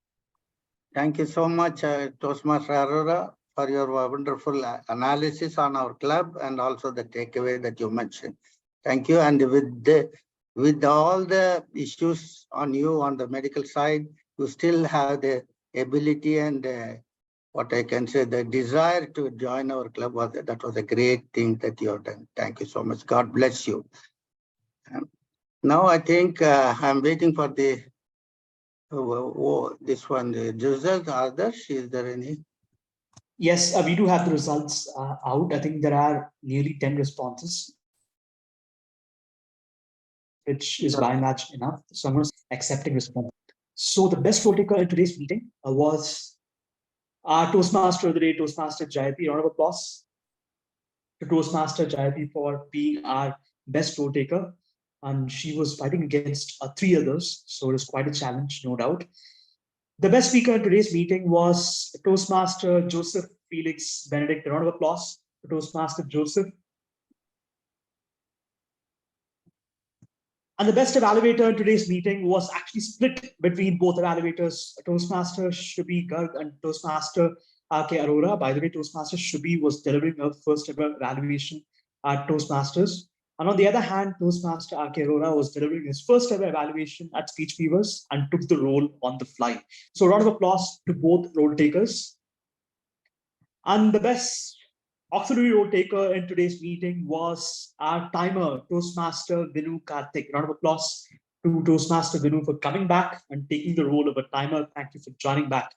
Thank you so much, Toastmaster Arora, for your wonderful analysis on our club and also the takeaway that you mentioned. Thank you. And with all the issues on you on the medical side, you still have the ability and what I can say, the desire to join our club. That was a great thing that you have done. Thank you so much. God bless you. Now I think I'm waiting for the this one, the results. Others, is there any? Yes, we do have the results out. I think there are nearly 10 responses, which is by and large enough. So I'm going to accepting response. So the best role taker in today's meeting was our Toastmaster of the day, Toastmaster Jayati. Round of applause to Toastmaster Jayati for being our best role taker. And she was fighting against 3 others. So it was quite a challenge, no doubt. The best speaker in today's meeting was Toastmaster Joseph Felix Benedict. A round of applause to Toastmaster Joseph. And the best evaluator in today's meeting was actually split between both evaluators, Toastmaster Shubhi Garg and Toastmaster R.K. Arora. By the way, Toastmaster Shubhi was delivering her first ever evaluation at Toastmasters. And on the other hand, Toastmaster R.K. Arora was delivering his first ever evaluation at Speech Weavers and took the role on the fly. So a round of applause to both role takers. And the best auxiliary role taker in today's meeting was our timer, Toastmaster Vinu Karthik. Round of applause to Toastmaster Vinu for coming back and taking the role of a timer. Thank you for joining back.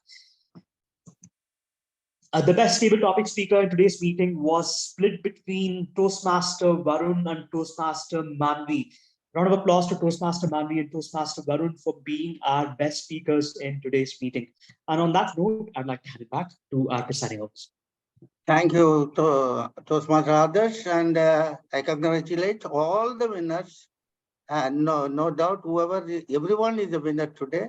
The best table topic speaker in today's meeting was split between Toastmaster Varun and Toastmaster Manvi. Round of applause to Toastmaster Manvi and Toastmaster Varun for being our best speakers in today's meeting. And on that note, I'd like to hand it back to our presiding officer. Thank you, Toastmaster Adarsh, and I congratulate all the winners. And no doubt, everyone is a winner today.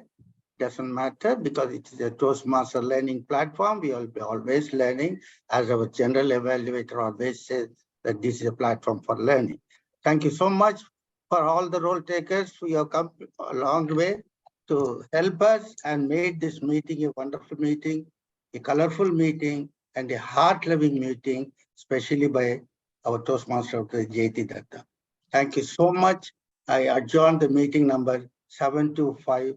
Doesn't matter because it is a Toastmaster learning platform. We will be always learning, as our general evaluator always says that this is a platform for learning. Thank you so much for all the role takers who have come a long way to help us and made this meeting a wonderful meeting, a colorful meeting, and a heart-loving meeting, especially by our Toastmaster, Dr. Jayati Datta. Thank you so much. I adjourn the meeting number 725.